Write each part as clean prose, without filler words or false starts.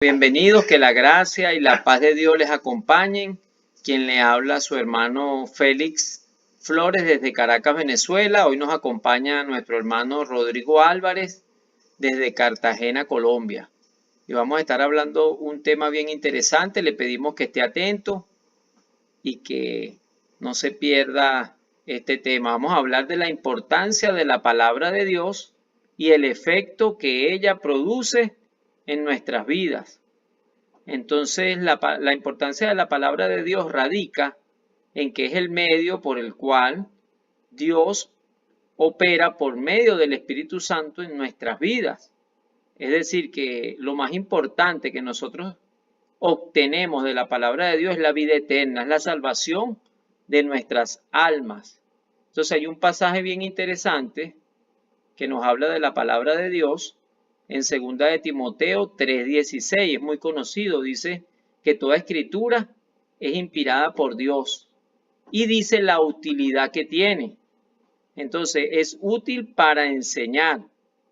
Bienvenidos, que la gracia y la paz de Dios les acompañen. Quien le habla, su hermano Félix Flores desde Caracas, Venezuela. Hoy nos acompaña nuestro hermano Rodrigo Álvarez desde Cartagena, Colombia. Y vamos a estar hablando un tema bien interesante. Le pedimos que esté atento y que no se pierda este tema. Vamos a hablar de la importancia de la palabra de Dios y el efecto que ella produce en nuestras vidas. Entonces, la importancia de la palabra de Dios radica en que es el medio por el cual Dios opera por medio del Espíritu Santo en nuestras vidas. Es decir, que lo más importante que nosotros obtenemos de la palabra de Dios es la vida eterna, es la salvación de nuestras almas. Entonces hay un pasaje bien interesante que nos habla de la palabra de Dios en 2 de Timoteo 3:16, es muy conocido, dice que toda escritura es inspirada por Dios y dice la utilidad que tiene. Entonces es útil para enseñar,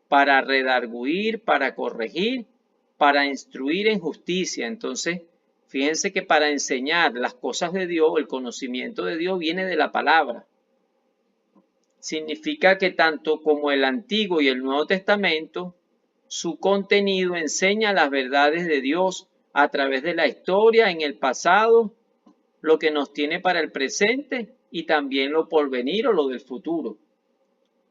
para redarguir, para corregir, para instruir en justicia. Entonces, fíjense que para enseñar las cosas de Dios, el conocimiento de Dios viene de la palabra. Significa que tanto como el Antiguo y el Nuevo Testamento, su contenido enseña las verdades de Dios a través de la historia en el pasado, lo que nos tiene para el presente y también lo porvenir o lo del futuro.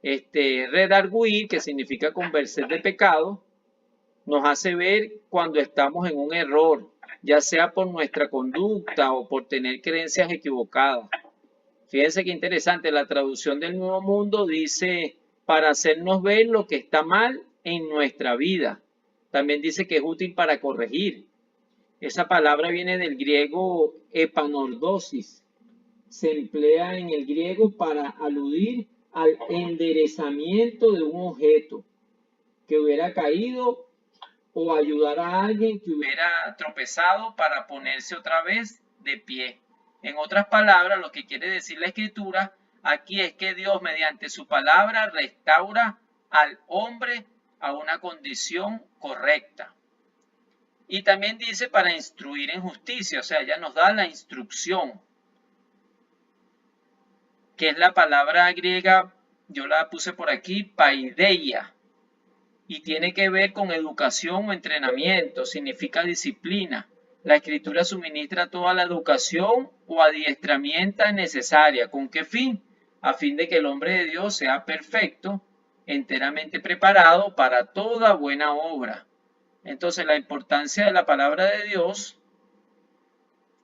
Redarguir, que significa convencer de pecado, nos hace ver cuando estamos en un error, ya sea por nuestra conducta o por tener creencias equivocadas. Fíjense qué interesante, la traducción del Nuevo Mundo dice para hacernos ver lo que está mal en nuestra vida. También dice que es útil para corregir. Esa palabra viene del griego epanordosis. Se emplea en el griego para aludir al enderezamiento de un objeto que hubiera caído o ayudar a alguien que hubiera tropezado para ponerse otra vez de pie. En otras palabras, lo que quiere decir la escritura aquí es que Dios mediante su palabra restaura al hombre a una condición correcta. Y también dice para instruir en justicia, o sea, ya nos da la instrucción, que es la palabra griega, yo la puse por aquí, paideia, y tiene que ver con educación o entrenamiento, significa disciplina. La escritura suministra toda la educación o adiestramiento necesaria. ¿Con qué fin? A fin de que el hombre de Dios sea perfecto, enteramente preparado para toda buena obra. Entonces, la importancia de la palabra de Dios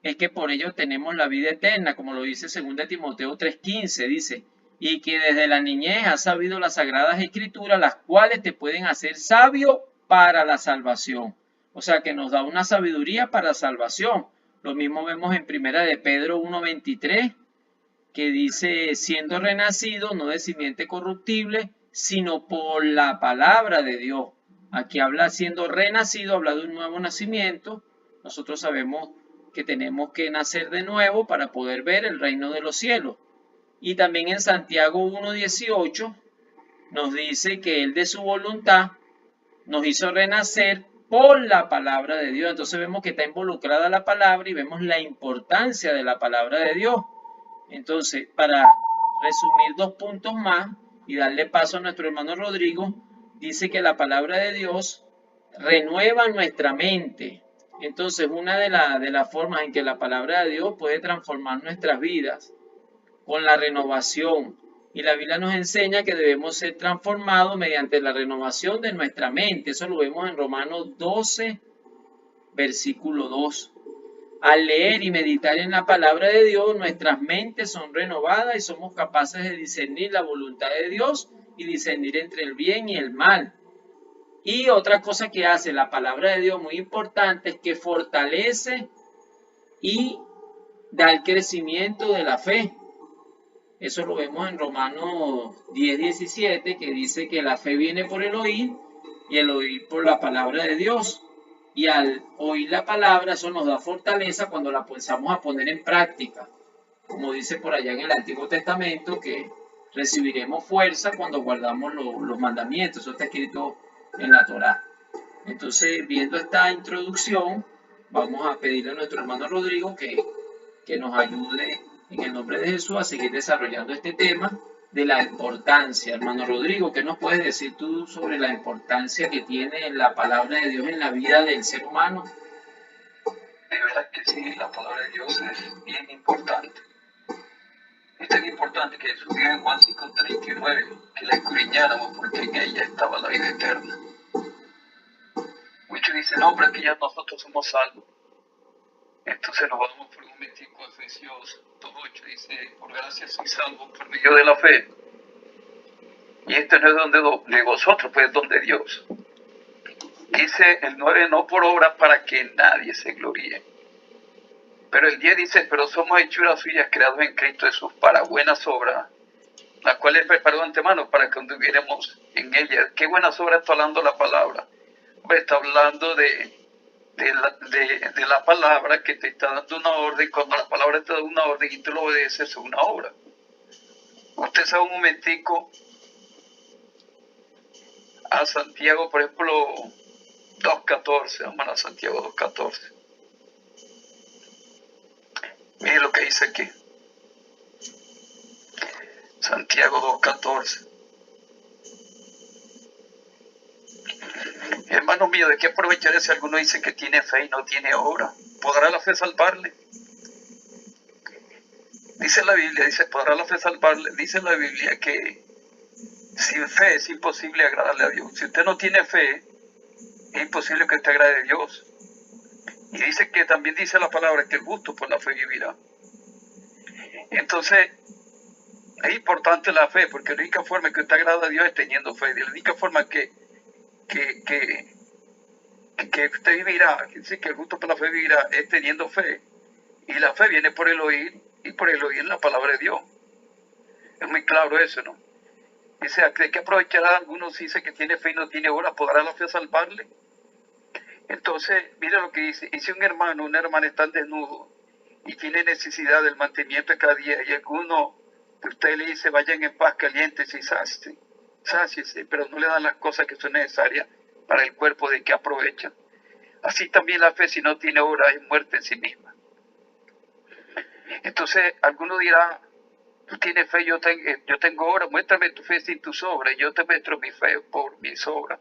es que por ello tenemos la vida eterna, como lo dice 2 Timoteo 3:15, dice, y que desde la niñez has sabido las sagradas escrituras, las cuales te pueden hacer sabio para la salvación. O sea que nos da una sabiduría para salvación. Lo mismo vemos en 1 de Pedro 1:23, que dice, siendo renacido, no de simiente corruptible, sino por la palabra de Dios. Aquí habla siendo renacido, habla de un nuevo nacimiento. Nosotros sabemos que tenemos que nacer de nuevo para poder ver el reino de los cielos. Y también en Santiago 1:18 nos dice que Él de su voluntad nos hizo renacer por la palabra de Dios. Entonces vemos que está involucrada la palabra y vemos la importancia de la palabra de Dios. Entonces, para resumir 2 puntos más y darle paso a nuestro hermano Rodrigo, dice que la palabra de Dios renueva nuestra mente. Entonces, una de las formas en que la palabra de Dios puede transformar nuestras vidas con la renovación. Y la Biblia nos enseña que debemos ser transformados mediante la renovación de nuestra mente. Eso lo vemos en Romanos 12, versículo 2. Al leer y meditar en la palabra de Dios, nuestras mentes son renovadas y somos capaces de discernir la voluntad de Dios y discernir entre el bien y el mal. Y otra cosa que hace la palabra de Dios muy importante es que fortalece y da el crecimiento de la fe. Eso lo vemos en Romanos 10:17, que dice que la fe viene por el oír y el oír por la palabra de Dios. Y al oír la palabra, eso nos da fortaleza cuando la pensamos a poner en práctica. Como dice por allá en el Antiguo Testamento, que recibiremos fuerza cuando guardamos los mandamientos. Eso está escrito en la Torá. Entonces, viendo esta introducción, vamos a pedirle a nuestro hermano Rodrigo que nos ayude en el nombre de Jesús a seguir desarrollando este tema de la importancia. Hermano Rodrigo, ¿qué nos puedes decir tú sobre la importancia que tiene la palabra de Dios en la vida del ser humano? De verdad que sí, la palabra de Dios es bien importante. Es tan importante que Jesús dijo en Juan 5:39 que la escudriñáramos porque en ella estaba la vida eterna. Muchos dicen, no, pero es que ya nosotros somos salvos. Entonces nos vamos por un momentico a Efesios 2:8, dice, por gracia soy salvo por medio de la fe. Y esto no es donde de vosotros, pues es donde Dios. Dice el 9, no por obra para que nadie se gloríe. Pero el 10 dice, pero somos hechuras suyas creados en Cristo Jesús para buenas obras, las cuales preparó de antemano para que anduviéramos en ellas. ¿Qué buenas obras está hablando la palabra? Pues está hablando de la palabra que te está dando una orden. Cuando la palabra te da una orden y tú lo obedeces, es una obra. Usted sabe un momentico a Santiago, por ejemplo, 2:14, vamos a Santiago 2:14. Mire lo que dice aquí. Santiago 2:14. Hermano mío, ¿de qué aprovecharé si alguno dice que tiene fe y no tiene obra? ¿Podrá la fe salvarle? Dice la Biblia, ¿podrá la fe salvarle? Dice la Biblia que sin fe es imposible agradarle a Dios. Si usted no tiene fe, es imposible que usted agrade a Dios. Y dice que también dice la palabra que el justo por la fe vivirá. Entonces, es importante la fe, porque la única forma que usted agrada a Dios es teniendo fe. La única forma que usted vivirá, que el justo por la fe vivirá, es teniendo fe. Y la fe viene por el oír, y por el oír la palabra de Dios. Es muy claro eso, ¿no? Dice, ¿de qué aprovechará algunos si dice que tiene fe y no tiene obra? ¿Podrá la fe salvarle? Entonces, mira lo que dice. Y si un hermano o una hermana están desnudos y tiene necesidad del mantenimiento de cada día, y alguno de ustedes le dice, vayan en paz, calientes y sáciense, pero no le dan las cosas que son necesarias para el cuerpo, ¿de qué aprovechan? Así también la fe, si no tiene obra, es muerte en sí misma. Entonces, alguno dirá, tú tienes fe, yo tengo obra, muéstrame tu fe sin tus obras, yo te muestro mi fe por mis obras.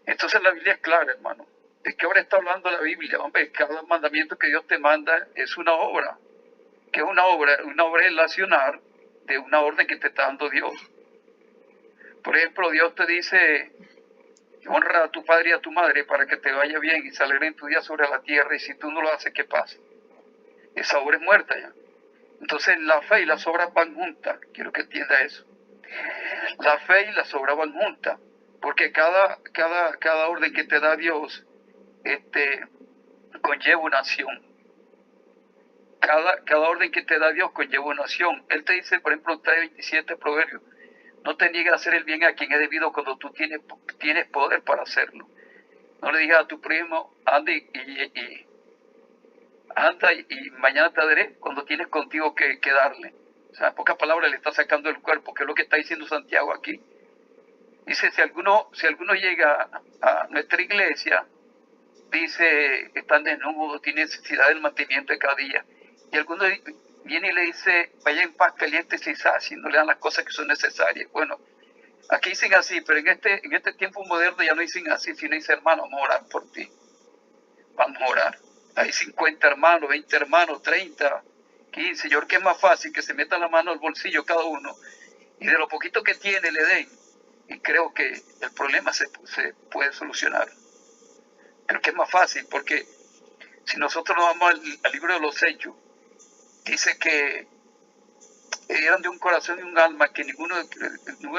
Entonces la Biblia es clara, hermano. ¿De qué obra está hablando la Biblia? Hombre, cada mandamiento que Dios te manda es una obra. ¿Qué es una obra? Una obra es el accionar de una orden que te está dando Dios. Por ejemplo, Dios te dice, honra a tu padre y a tu madre para que te vaya bien y se alegren tu día sobre la tierra, y si tú no lo haces, ¿qué pasa? Esa obra es muerta ya. Entonces la fe y las obras van juntas. Quiero que entienda eso. La fe y las obras van juntas, porque cada orden que te da Dios conlleva una acción. Cada orden que te da Dios conlleva una acción. Él te dice, por ejemplo, 3:27 Proverbios, no te niegues a hacer el bien a quien es debido cuando tú tienes poder para hacerlo. No le digas a tu primo, anda y mañana te daré, cuando tienes contigo que darle. O sea, en pocas palabras le está sacando el cuerpo, que es lo que está diciendo Santiago aquí. Dice, si alguno llega a nuestra iglesia, dice, están desnudos, tienen necesidad del mantenimiento de cada día. Y alguno viene y le dice, vaya en paz, calientes y sáciense, no le dan las cosas que son necesarias. Bueno, aquí dicen así, pero en este tiempo moderno ya no dicen así, sino dicen, hermano, vamos a orar por ti. Vamos a orar. Hay 50 hermanos, 20 hermanos, 30, 15. Yo creo que es más fácil que se metan la mano al bolsillo cada uno y de lo poquito que tiene le den. Y creo que el problema se puede solucionar. Creo que es más fácil, porque si nosotros nos vamos al libro de los Hechos, dice que eran de un corazón y un alma, que ninguno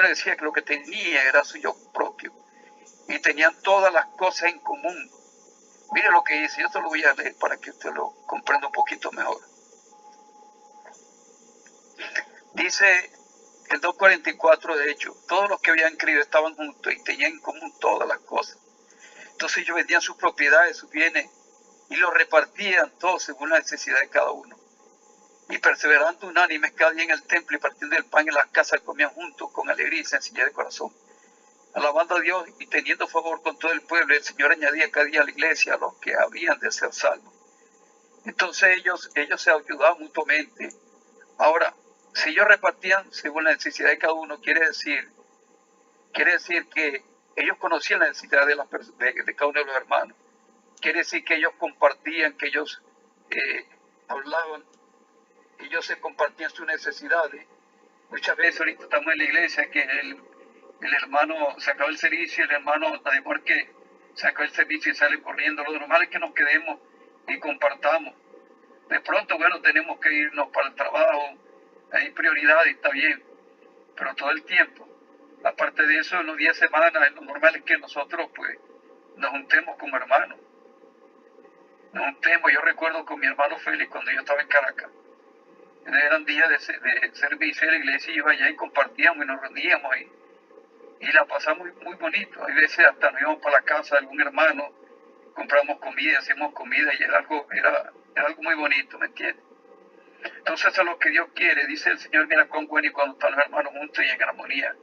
decía que lo que tenía era suyo propio, y tenían todas las cosas en común. Mire lo que dice, yo te lo voy a leer para que usted lo comprenda un poquito mejor. Dice el 2:44, de hecho, todos los que habían creído estaban juntos y tenían en común todas las cosas. Entonces ellos vendían sus propiedades, sus bienes, y los repartían todos según la necesidad de cada uno. Y perseverando unánimes cada día en el templo y partiendo del pan en las casas, comían juntos con alegría y sencillez de corazón. alabando a Dios y teniendo favor con todo el pueblo. El Señor añadía cada día a la iglesia a los que habían de ser salvos. Entonces ellos se ayudaban mutuamente. Ahora, si ellos repartían según la necesidad de cada uno, quiere decir que ellos conocían la necesidad de cada uno de los hermanos. Quiere decir que ellos compartían, que ellos hablaban, ellos se compartían sus necesidades. Muchas veces ahorita estamos en la iglesia que el hermano se acaba el servicio y el hermano, además que se acaba el servicio y sale corriendo. Lo normal es que nos quedemos y compartamos. De pronto, bueno, tenemos que irnos para el trabajo, hay prioridades, está bien, pero todo el tiempo. Aparte de eso, en los días de semana, lo normal es que nosotros, pues, nos juntemos como hermanos. Nos juntemos. Yo recuerdo con mi hermano Félix, cuando yo estaba en Caracas, eran días de servicio de la iglesia, y iba allá y compartíamos y nos reuníamos y la pasamos muy bonito. Hay veces hasta nos íbamos para la casa de algún hermano, compramos comida, hacíamos comida y era algo muy bonito, ¿me entiendes? Entonces eso es lo que Dios quiere. Dice el Señor, mira cuán bueno y cuando están los hermanos juntos y en armonía,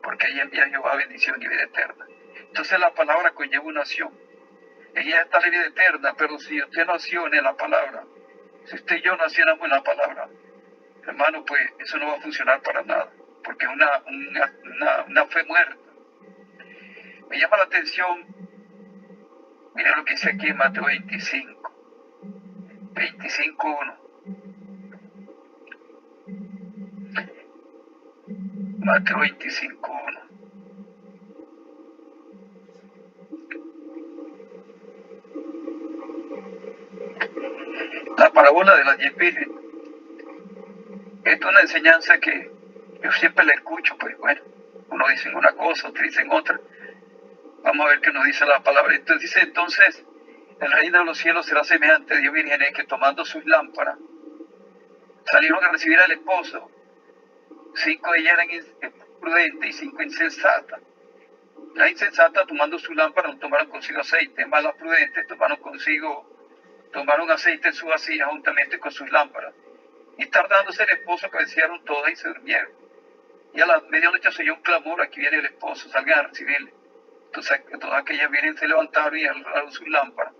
porque ahí envía Jehová bendición y vida eterna. Entonces la palabra conlleva una acción. En ella está la vida eterna, pero si usted no acciona en la palabra, si usted y yo no accionamos en la palabra, hermano, pues eso no va a funcionar para nada, porque es una fe muerta. Me llama la atención, mira lo que dice aquí en Mateo 25:1. Mateo 25:1. La parábola de las 10 vírgenes. Esta es una enseñanza que yo siempre la escucho, pues bueno, uno dice una cosa, otros dicen otra. Vamos a ver qué nos dice la palabra. Entonces, el reino de los cielos será semejante a 10 vírgenes que tomando sus lámparas salieron a recibir al esposo. 5 de ellas eran prudentes y 5 insensatas. Las insensatas, tomando su lámpara, no tomaron consigo aceite, más las prudentes tomaron aceite en su vasija juntamente con sus lámparas. Y tardándose el esposo, cabecearon todas y se durmieron. Y a la medianoche se oyó un clamor: aquí viene el esposo, salgan a recibirle. Entonces todas aquellas vírgenes se levantaron y agarraron sus lámparas.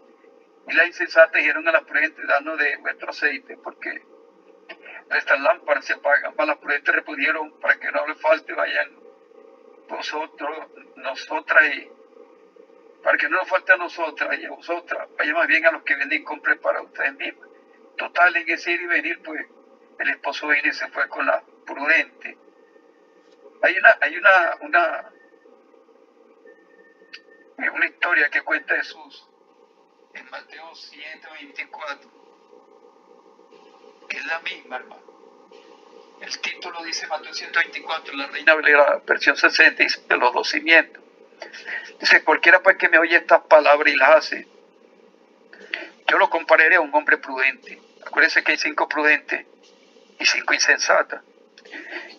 Y las insensatas dijeron a las prudentes: danos de vuestro aceite, porque nuestras lámparas se apagan. Mas las prudentes respondieron: para que no le falte, vayan nosotras, y para que no nos falte a nosotras y a vosotras, vayan más bien a los que venden y compren para ustedes mismos. Total, en ese ir y venir, pues el esposo vino y se fue con la prudente. Hay una historia que cuenta Jesús en Mateo 7:24, que es la misma, hermano. El título dice Mateo 7:24, la Reina Valera, versión 60, dice de los 2 cimientos. Dice: cualquiera pues que me oye estas palabras y las hace, yo lo compararé a un hombre prudente. Acuérdense que hay 5 prudentes y 5 insensatas.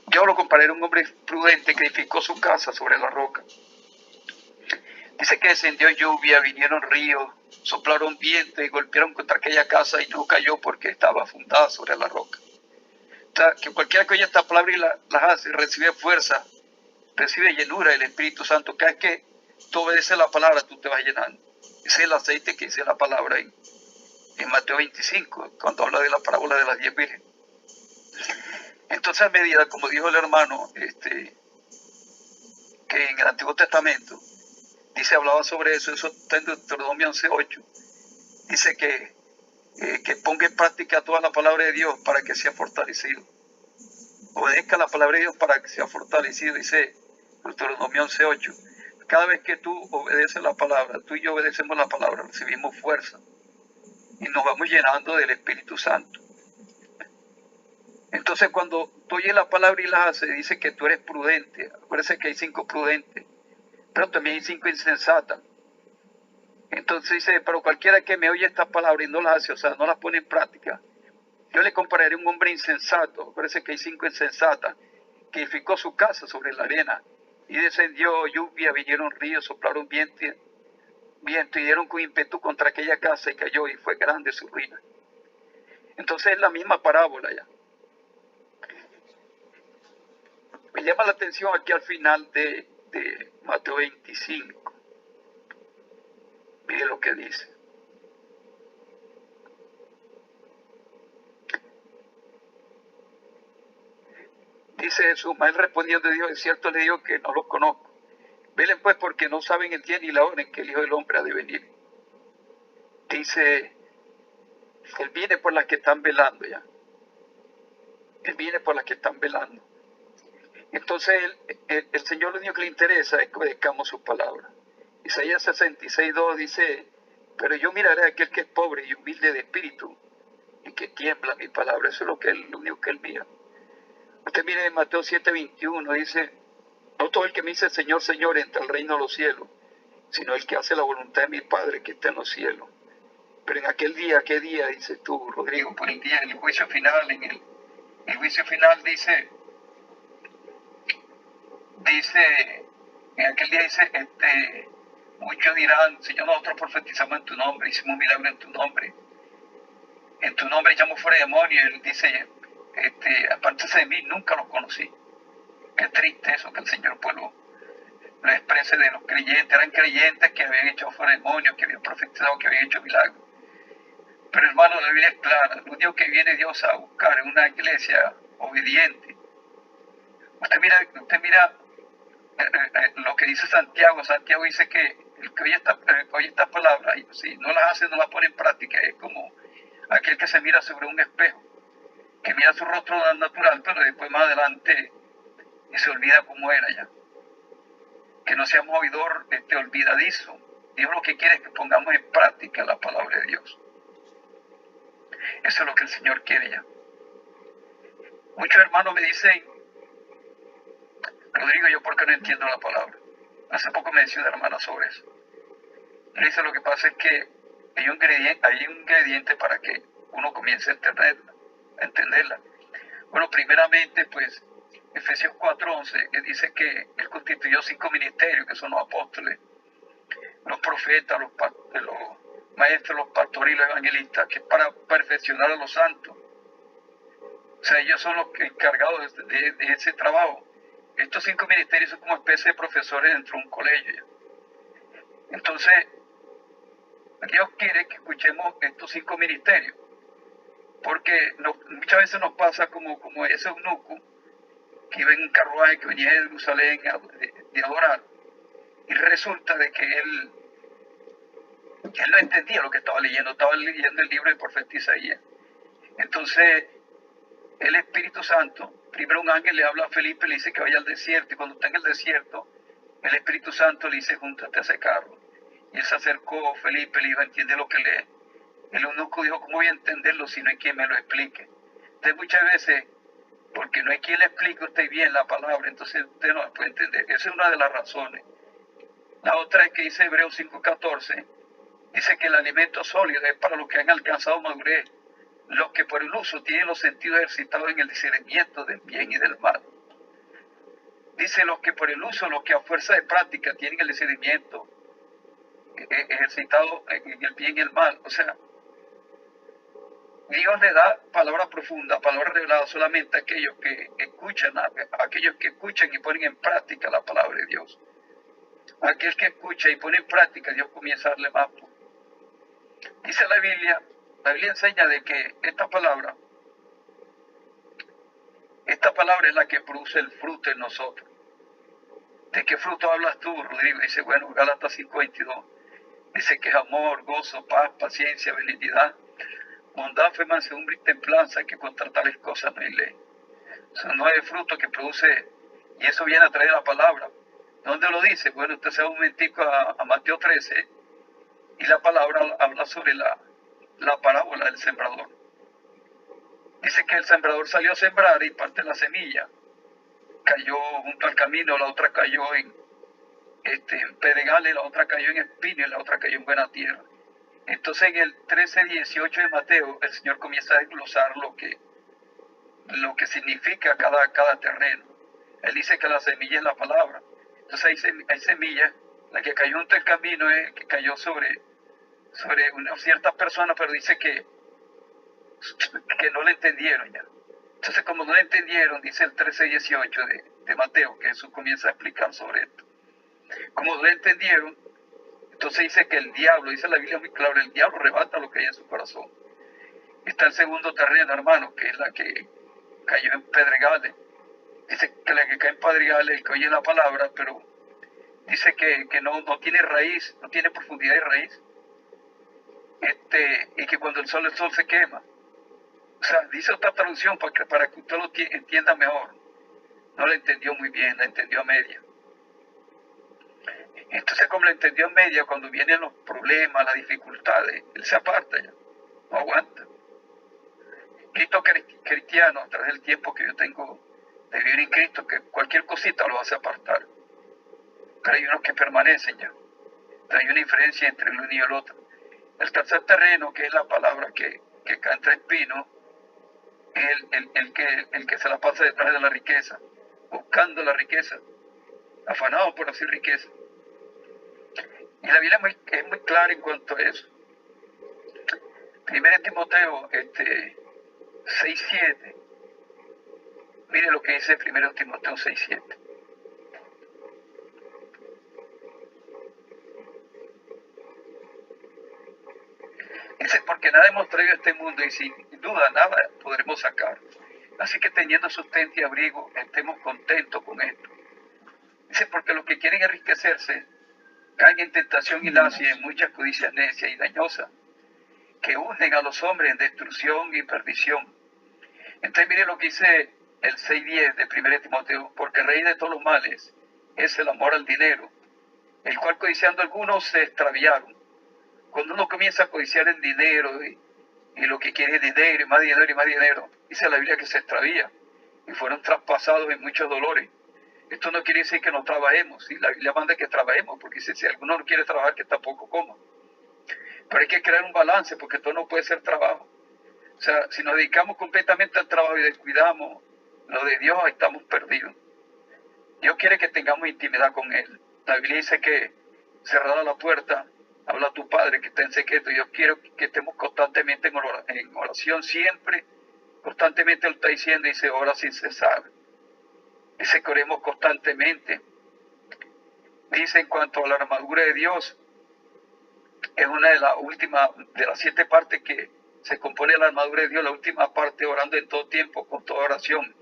Yo lo compararé a un hombre prudente que edificó su casa sobre la roca. Dice que descendió lluvia, vinieron ríos, soplaron viento y golpearon contra aquella casa y no cayó porque estaba fundada sobre la roca. O sea, que cualquiera que oye esta palabra y las hace, recibe fuerza, recibe llenura del Espíritu Santo. Cada vez que tú obedeces la palabra, tú te vas llenando. Ese es el aceite que dice la palabra en Mateo 25, cuando habla de la parábola de las 10 vírgenes. Entonces, a medida, como dijo el hermano, que en el Antiguo Testamento, hablaba sobre eso está en Deuteronomio 11:8, dice que ponga en práctica toda la palabra de Dios para que sea fortalecido. Obedezca la palabra de Dios para que sea fortalecido, dice Deuteronomio 11:8. Cada vez que tú obedeces la palabra, tú y yo obedecemos la palabra, recibimos fuerza y nos vamos llenando del Espíritu Santo. Entonces, cuando tú oyes la palabra y la haces, dice que tú eres prudente. Acuérdense que hay 5 prudentes, pero también hay 5 insensatas. Entonces dice: pero cualquiera que me oye estas palabras y no las hace, o sea, no las pone en práctica, yo le compararé a un hombre insensato. Acuérdense que hay 5 insensatas, que edificó su casa sobre la arena, y descendió lluvia, vinieron ríos, soplaron viento y dieron con ímpetu contra aquella casa y cayó, y fue grande su ruina. Entonces es la misma parábola ya. Me llama la atención aquí al final de de Mateo 25. Mire lo que dice. Dice Jesús, mas él respondiendo Dios, es cierto le digo que no los conozco. Velen pues porque no saben el día ni la hora en que el Hijo del Hombre ha de venir. Dice, él viene por las que están velando ya. Él viene por las que están velando. Entonces el Señor lo único que le interesa es que obedezcamos su palabra. Isaías 66:2 dice, pero yo miraré a aquel que es pobre y humilde de espíritu y que tiembla mi palabra. Eso es lo único que él mira. Usted mire en Mateo 7:21, dice, no todo el que me dice Señor, Señor entra al reino de los cielos, sino el que hace la voluntad de mi Padre que está en los cielos. Pero en aquel día, ¿qué día dices tú, Rodrigo? Por el día del juicio final, en el juicio final dice, en aquel día dice, muchos dirán, Señor, nosotros profetizamos en tu nombre, hicimos un milagro en tu nombre echamos fuera demonios. Y él dice, apártese de mí, nunca los conocí. Qué triste eso, que el Señor pues lo exprese de los creyentes. Eran creyentes que habían echado fuera demonios, que habían profetizado, que habían hecho milagros. Pero hermano, la Biblia es clara, lo único que viene Dios a buscar es una iglesia obediente. Usted mira lo que dice Santiago. Santiago dice que el que oye esta palabra, y si no las hace, no las pone en práctica, es como aquel que se mira sobre un espejo, que mira su rostro natural, pero después más adelante y se olvida cómo era ya. Que no seamos oidor olvidadizo. Dios lo que quiere es que pongamos en práctica la palabra de Dios. Eso es lo que el Señor quiere ya. Muchos hermanos me dicen, Rodrigo, ¿yo por qué no entiendo la palabra? Hace poco me decía una hermana sobre eso. Me dice, lo que pasa es que hay un ingrediente para que uno comience a entenderla. Bueno, primeramente, pues, Efesios 4:11, que dice que Él constituyó 5 ministerios, que son los apóstoles, los profetas, los maestros, los pastores y los evangelistas, que es para perfeccionar a los santos. O sea, ellos son los encargados de ese trabajo. Estos 5 ministerios son como especie de profesores dentro de un colegio ya. Entonces, Dios quiere que escuchemos estos 5 ministerios, porque muchas veces nos pasa como ese eunuco que iba en un carruaje que venía de Jerusalén de adorar, y resulta de que él no entendía lo que estaba leyendo el libro del profeta Isaías. Entonces, el Espíritu Santo, primero un ángel le habla a Felipe, le dice que vaya al desierto, y cuando está en el desierto, el Espíritu Santo le dice, júntate a ese carro. Y él se acercó, Felipe le dijo, entiende lo que lee. El eunuco dijo, ¿cómo voy a entenderlo si no hay quien me lo explique? Entonces muchas veces, porque no hay quien le explique a usted bien la palabra, entonces usted no la puede entender. Esa es una de las razones. La otra es que dice Hebreos 5:14, dice que el alimento sólido es para los que han alcanzado madurez, los que por el uso tienen los sentidos ejercitados en el discernimiento del bien y del mal. Dice los que por el uso, los que a fuerza de práctica tienen el discernimiento ejercitado en el bien y el mal. O sea, Dios le da palabra profunda, palabra revelada solamente a aquellos que escuchan, y ponen en práctica la palabra de Dios. Aquel que escucha y pone en práctica, Dios comienza a darle más. Dice la Biblia enseña de que esta palabra es la que produce el fruto en nosotros. ¿De qué fruto hablas tú, Rodrigo? Dice, bueno, Gálatas 5:22. Dice que es amor, gozo, paz, paciencia, benignidad, bondad, fe, mansedumbre y templanza, que contra tales cosas no hay ley. Son 9 frutos que produce, y eso viene a traer la palabra. ¿Dónde lo dice? Bueno, usted se va un momentico a Mateo 13, y la palabra habla sobre la parábola del sembrador. Dice que el sembrador salió a sembrar y parte de la semilla cayó junto al camino, la otra cayó en pedregales, la otra cayó en espinos y la otra cayó en buena tierra. Entonces en el 13:18 de Mateo el Señor comienza a desglosar lo que significa cada terreno. Él dice que la semilla es la palabra. Entonces hay semillas, la que cayó junto al camino es que cayó sobre ciertas personas, pero dice que no le entendieron ya. Entonces, como no le entendieron, dice el 13:18 de Mateo, que Jesús comienza a explicar sobre esto. Como no entendieron, entonces dice que el diablo, dice la Biblia muy claro, el diablo arrebata lo que hay en su corazón. Está el segundo terreno, hermano, que es la que cayó en pedregales. Dice que la que cae en pedregales, el que oye la palabra, pero dice que no tiene raíz, no tiene profundidad y raíz. Y que cuando el sol se quema. O sea, dice otra traducción para que usted lo entienda mejor. No la entendió muy bien, la entendió a media. Entonces, como la entendió a media, cuando vienen los problemas, las dificultades, él se aparta ya, no aguanta. Cristo cristiano, a través del tiempo que yo tengo de vivir en Cristo, que cualquier cosita lo hace apartar. Pero hay unos que permanecen ya. Hay una diferencia entre el uno y el otro. El tercer terreno, que es la palabra que cae entre espinos, es el que se la pasa detrás de la riqueza, buscando la riqueza, afanado por hacer riqueza. Y la Biblia es muy clara en cuanto a eso. 1 Timoteo 6:7. Mire lo que dice 1 Timoteo 6:7. Dice, porque nada hemos traído a este mundo y sin duda nada podremos sacar. Así que teniendo sustento y abrigo, estemos contentos con esto. Dice, porque los que quieren enriquecerse caen en tentación y lazo y en muchas codicias necias y dañosas, que hunden a los hombres en destrucción y perdición. Entonces mire lo que dice el 6:10 de 1 Timoteo, porque el rey de todos los males es el amor al dinero, el cual codiciando algunos se extraviaron. Cuando uno comienza a codiciar el dinero y lo que quiere es dinero y más dinero y más dinero, dice la Biblia que se extravía y fueron traspasados en muchos dolores. Esto no quiere decir que no trabajemos, ¿sí? La Biblia manda que trabajemos, porque dice, si alguno no quiere trabajar, que tampoco coma. Pero hay que crear un balance, porque todo no puede ser trabajo. O sea, si nos dedicamos completamente al trabajo y descuidamos lo de Dios, estamos perdidos. Dios quiere que tengamos intimidad con Él. La Biblia dice que cerrada la puerta, habla a tu Padre que está en secreto. Yo quiero que estemos constantemente en oración, siempre, constantemente Él está diciendo, dice, ora sin cesar. Dice que oremos constantemente. Dice en cuanto a la armadura de Dios, es una de las últimas, de las 7 partes que se compone la armadura de Dios, la última parte orando en todo tiempo, con toda oración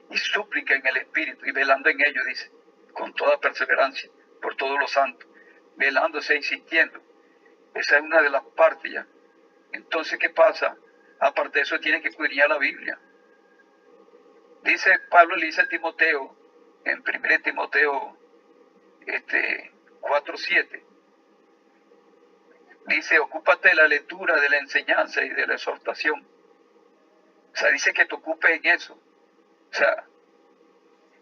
y súplica en el Espíritu y velando en ello, dice, con toda perseverancia, por todos los santos, velándose e insistiendo. Esa es una de las partes ya. Entonces, ¿qué pasa? Aparte de eso, tiene que escudriñar la Biblia. Dice Pablo, le dice a Timoteo, en 1 Timoteo 4:7, dice, ocúpate de la lectura, de la enseñanza y de la exhortación. O sea, dice que te ocupes en eso. O sea,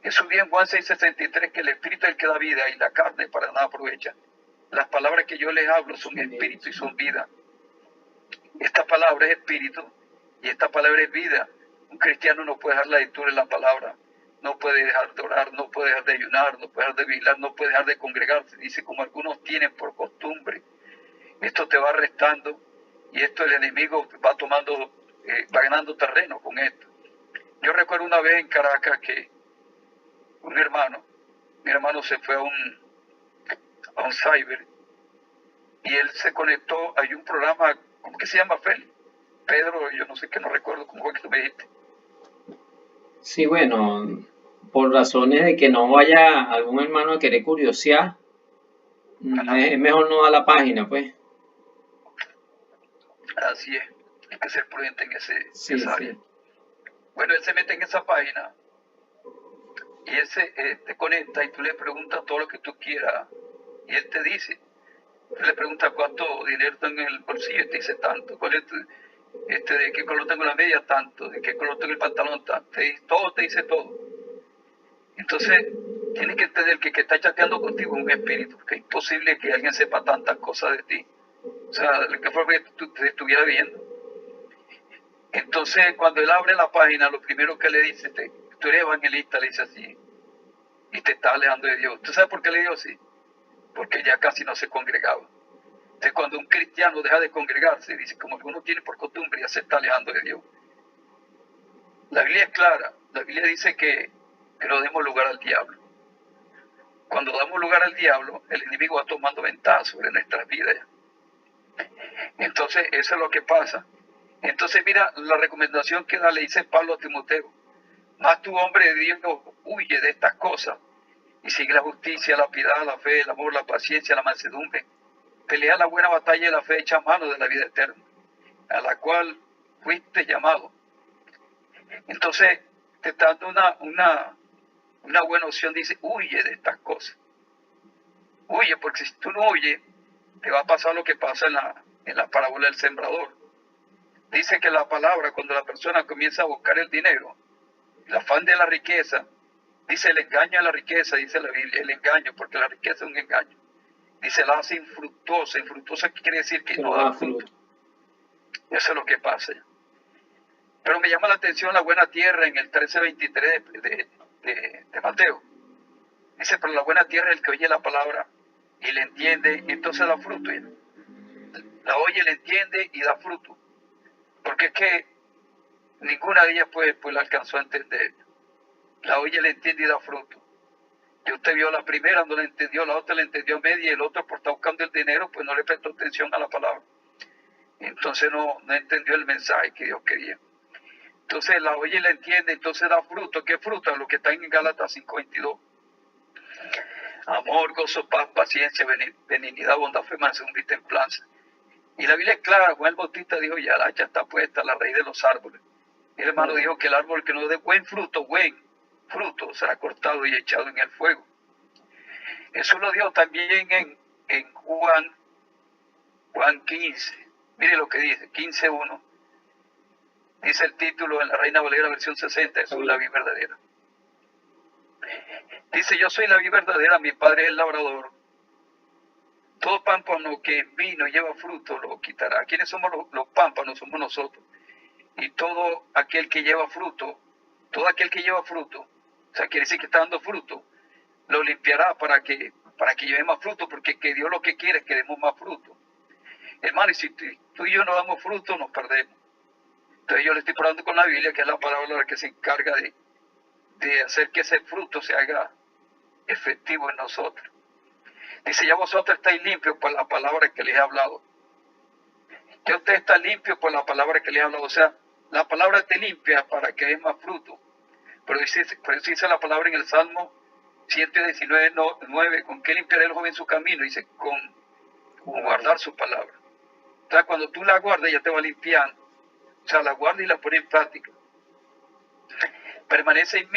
Jesús dijo en Juan 6:63 que el Espíritu es el que da vida y la carne para nada aprovecha. Las palabras que yo les hablo son espíritu y son vida. Esta palabra es espíritu y esta palabra es vida. Un cristiano no puede dejar la lectura de la palabra, no puede dejar de orar, no puede dejar de ayunar, no puede dejar de vigilar, no puede dejar de congregarse. Dice, como algunos tienen por costumbre. Esto te va restando y esto el enemigo va tomando, va ganando terreno con esto. Yo recuerdo una vez en Caracas que mi hermano se fue a un cyber y él se conectó, hay un programa, ¿cómo que se llama, Fel? Pedro, yo no sé qué, no recuerdo, ¿cómo fue que tú me dijiste? Sí, bueno, por razones de que no vaya algún hermano a querer curiosear, es mejor no dar la página, pues. Así es, hay que ser prudente en esa área. Sí. Bueno, él se mete en esa página y él te conecta y tú le preguntas todo lo que tú quieras y él te dice. Tú le preguntas cuánto dinero tengo en el bolsillo y te dice tanto. ¿Cuál es de qué color tengo la media? Tanto. ¿De qué color tengo el pantalón? Tanto. Todo te dice todo. Entonces, tienes que entender que está chateando contigo es un espíritu, que es imposible que alguien sepa tantas cosas de ti. O sea, que fue que tú te estuviera viendo. Entonces, cuando él abre la página, lo primero que le dice, tú eres evangelista, le dice así, y te está alejando de Dios. ¿Tú sabes por qué le dijo así? Porque ya casi no se congregaba. Entonces, cuando un cristiano deja de congregarse, dice, como alguno tiene por costumbre, ya se está alejando de Dios. La Biblia es clara. La Biblia dice que no demos lugar al diablo. cuando damos lugar al diablo, el enemigo va tomando ventaja sobre nuestras vidas. Entonces, eso es lo que pasa. Entonces, mira, la recomendación que le dice Pablo a Timoteo: más tu, hombre de Dios, huye de estas cosas y sigue la justicia, la piedad, la fe, el amor, la paciencia, la mansedumbre. Pelea la buena batalla de la fe, echa mano de la vida eterna, a la cual fuiste llamado. Entonces, te está dando una buena opción. Dice, huye de estas cosas. Huye, porque si tú no huyes, te va a pasar lo que pasa en la parábola del sembrador. Dice que la palabra, cuando la persona comienza a buscar el dinero, el afán de la riqueza, dice el engaño a la riqueza, dice la Biblia, el engaño, porque la riqueza es un engaño. Dice, la hace infructuosa. Infructuosa quiere decir que no da fruto. Eso es lo que pasa. Pero me llama la atención la buena tierra en el 13:23 de Mateo. Dice, pero la buena tierra es el que oye la palabra y le entiende, y entonces da fruto. La oye, le entiende y da fruto. Porque es que ninguna de ellas pues la alcanzó a entender. La oye, le entiende y da fruto. Y usted vio la primera, no la entendió, la otra la entendió a media, y el otro por estar buscando el dinero, pues no le prestó atención a la palabra. Entonces no entendió el mensaje que Dios quería. Entonces la oye y la entiende, entonces da fruto. ¿Qué fruto? Lo que está en Gálatas 5:22. Amor, gozo, paz, paciencia, benignidad, bondad, fe, mansedumbre y templanza. Y la Biblia es clara. Juan el Bautista dijo, ya la hacha está puesta a la raíz de los árboles. El hermano dijo que el árbol que no dé buen fruto será cortado y echado en el fuego. Eso lo dijo también en Juan 15. Mire lo que dice, 15:1. Dice el título en la Reina Valera versión 60, Jesús la vid verdadera. Dice, yo soy la vid verdadera, mi padre es el labrador. Todo pámpano que en mí no lleva fruto lo quitará. ¿Quiénes somos los pámpanos? Somos nosotros. Y todo aquel que lleva fruto, o sea, quiere decir que está dando fruto, lo limpiará para que lleve más fruto, porque que Dios lo que quiere es que demos más fruto. Hermano, y si tú y yo no damos fruto, nos perdemos. Entonces yo le estoy hablando con la Biblia, que es la palabra que se encarga de hacer que ese fruto se haga efectivo en nosotros. Dice, ya vosotros estáis limpios por la palabra que les he hablado. Ya usted está limpio por la palabra que les he hablado. O sea, la palabra te limpia para que des más fruto. Pero por eso dice la palabra en el Salmo 119:9, ¿con qué limpiará el joven su camino? Dice, con guardar su palabra. O sea, cuando tú la guardas, ya te va limpiando. O sea, la guarda y la pone en práctica. Permaneced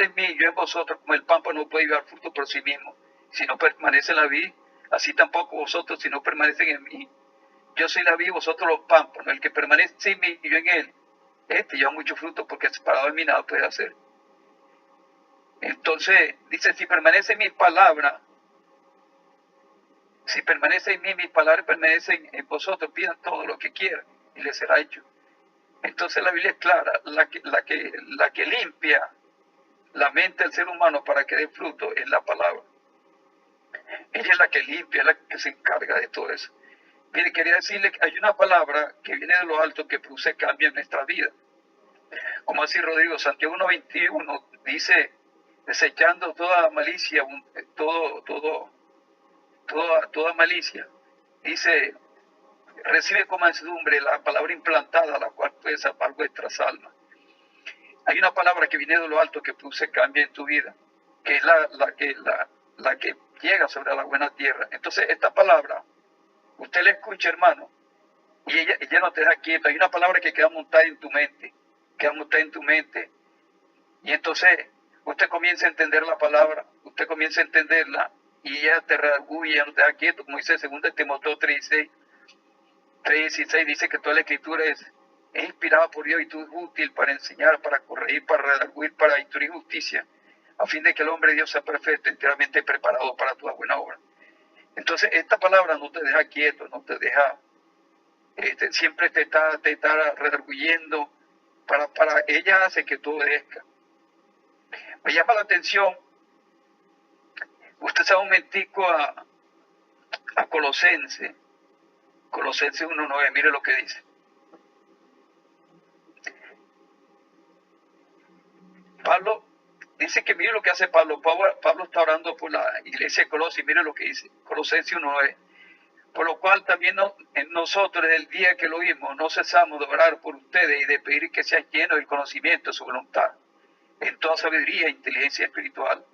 en mí, yo en vosotros, como el pámpano no puede llevar fruto por sí mismo. Si no permanece en la vid, así tampoco vosotros, si no permanecen en mí. Yo soy la vid, vosotros los pámpanos. El que permanece en mí y yo en él, lleva mucho fruto, porque separado de mí nada puede hacer. Entonces, dice, si permanece en mis palabras, si permanece en mí, mis palabras permanecen en vosotros, pidan todo lo que quieran y les será hecho. Entonces la Biblia es clara, la que limpia la mente del ser humano para que dé fruto es la palabra. Ella es la que limpia, es la que se encarga de todo eso. Mire, quería decirle que hay una palabra que viene de lo alto que produce cambio en nuestra vida. Como así Rodrigo, Santiago 1:21 dice, desechando toda malicia, toda malicia, dice, recibe con mansedumbre la palabra implantada, la cual puede salvar vuestras almas. Hay una palabra que viene de lo alto que produce cambio en tu vida, que es la que llega sobre la buena tierra. Entonces, esta palabra, usted la escucha, hermano, y ella no te deja quieto. Hay una palabra que queda montada en tu mente, y entonces usted comienza a entender la palabra, usted comienza a entenderla, y ella te redarguye, ella no te deja quieto, como dice 2 Timoteo 3:16, dice que toda la escritura es inspirada por Dios y tú es útil para enseñar, para corregir, para redarguir, para instruir justicia, a fin de que el hombre de Dios sea perfecto, enteramente preparado para toda buena obra. Entonces, esta palabra no te deja quieto, no te deja, siempre te está redarguyendo, para ella hace que tú obedezcas. Me llama la atención, usted sabe un momentico a Colosenses 1:9, mire lo que dice. Pablo dice que mire lo que hace Pablo. Pablo está orando por la iglesia de Colosas y mire lo que dice. Colosenses 1:9. Por lo cual también en nosotros, desde el día que lo oímos, no cesamos de orar por ustedes y de pedir que sean llenos del conocimiento de su voluntad, en toda sabiduría e inteligencia espiritual,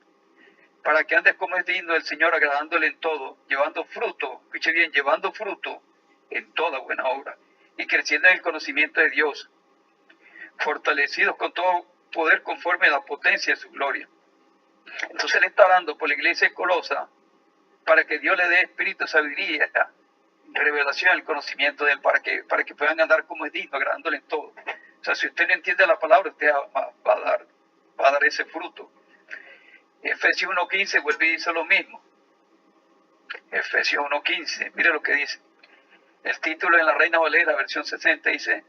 para que andes como es digno del Señor, agradándole en todo, llevando fruto, escuche bien, llevando fruto en toda buena obra, y creciendo en el conocimiento de Dios, fortalecidos con todo poder conforme a la potencia de su gloria. Entonces le está orando por la iglesia de Colosa, para que Dios le dé espíritu de sabiduría, revelación, el conocimiento de Él, para que puedan andar como es digno, agradándole en todo. O sea, si usted no entiende la palabra, usted va a dar ese fruto. Efesios 1:15 vuelve y dice lo mismo. Efesios 1:15, mire lo que dice. El título en la Reina Valera, versión 60, dice: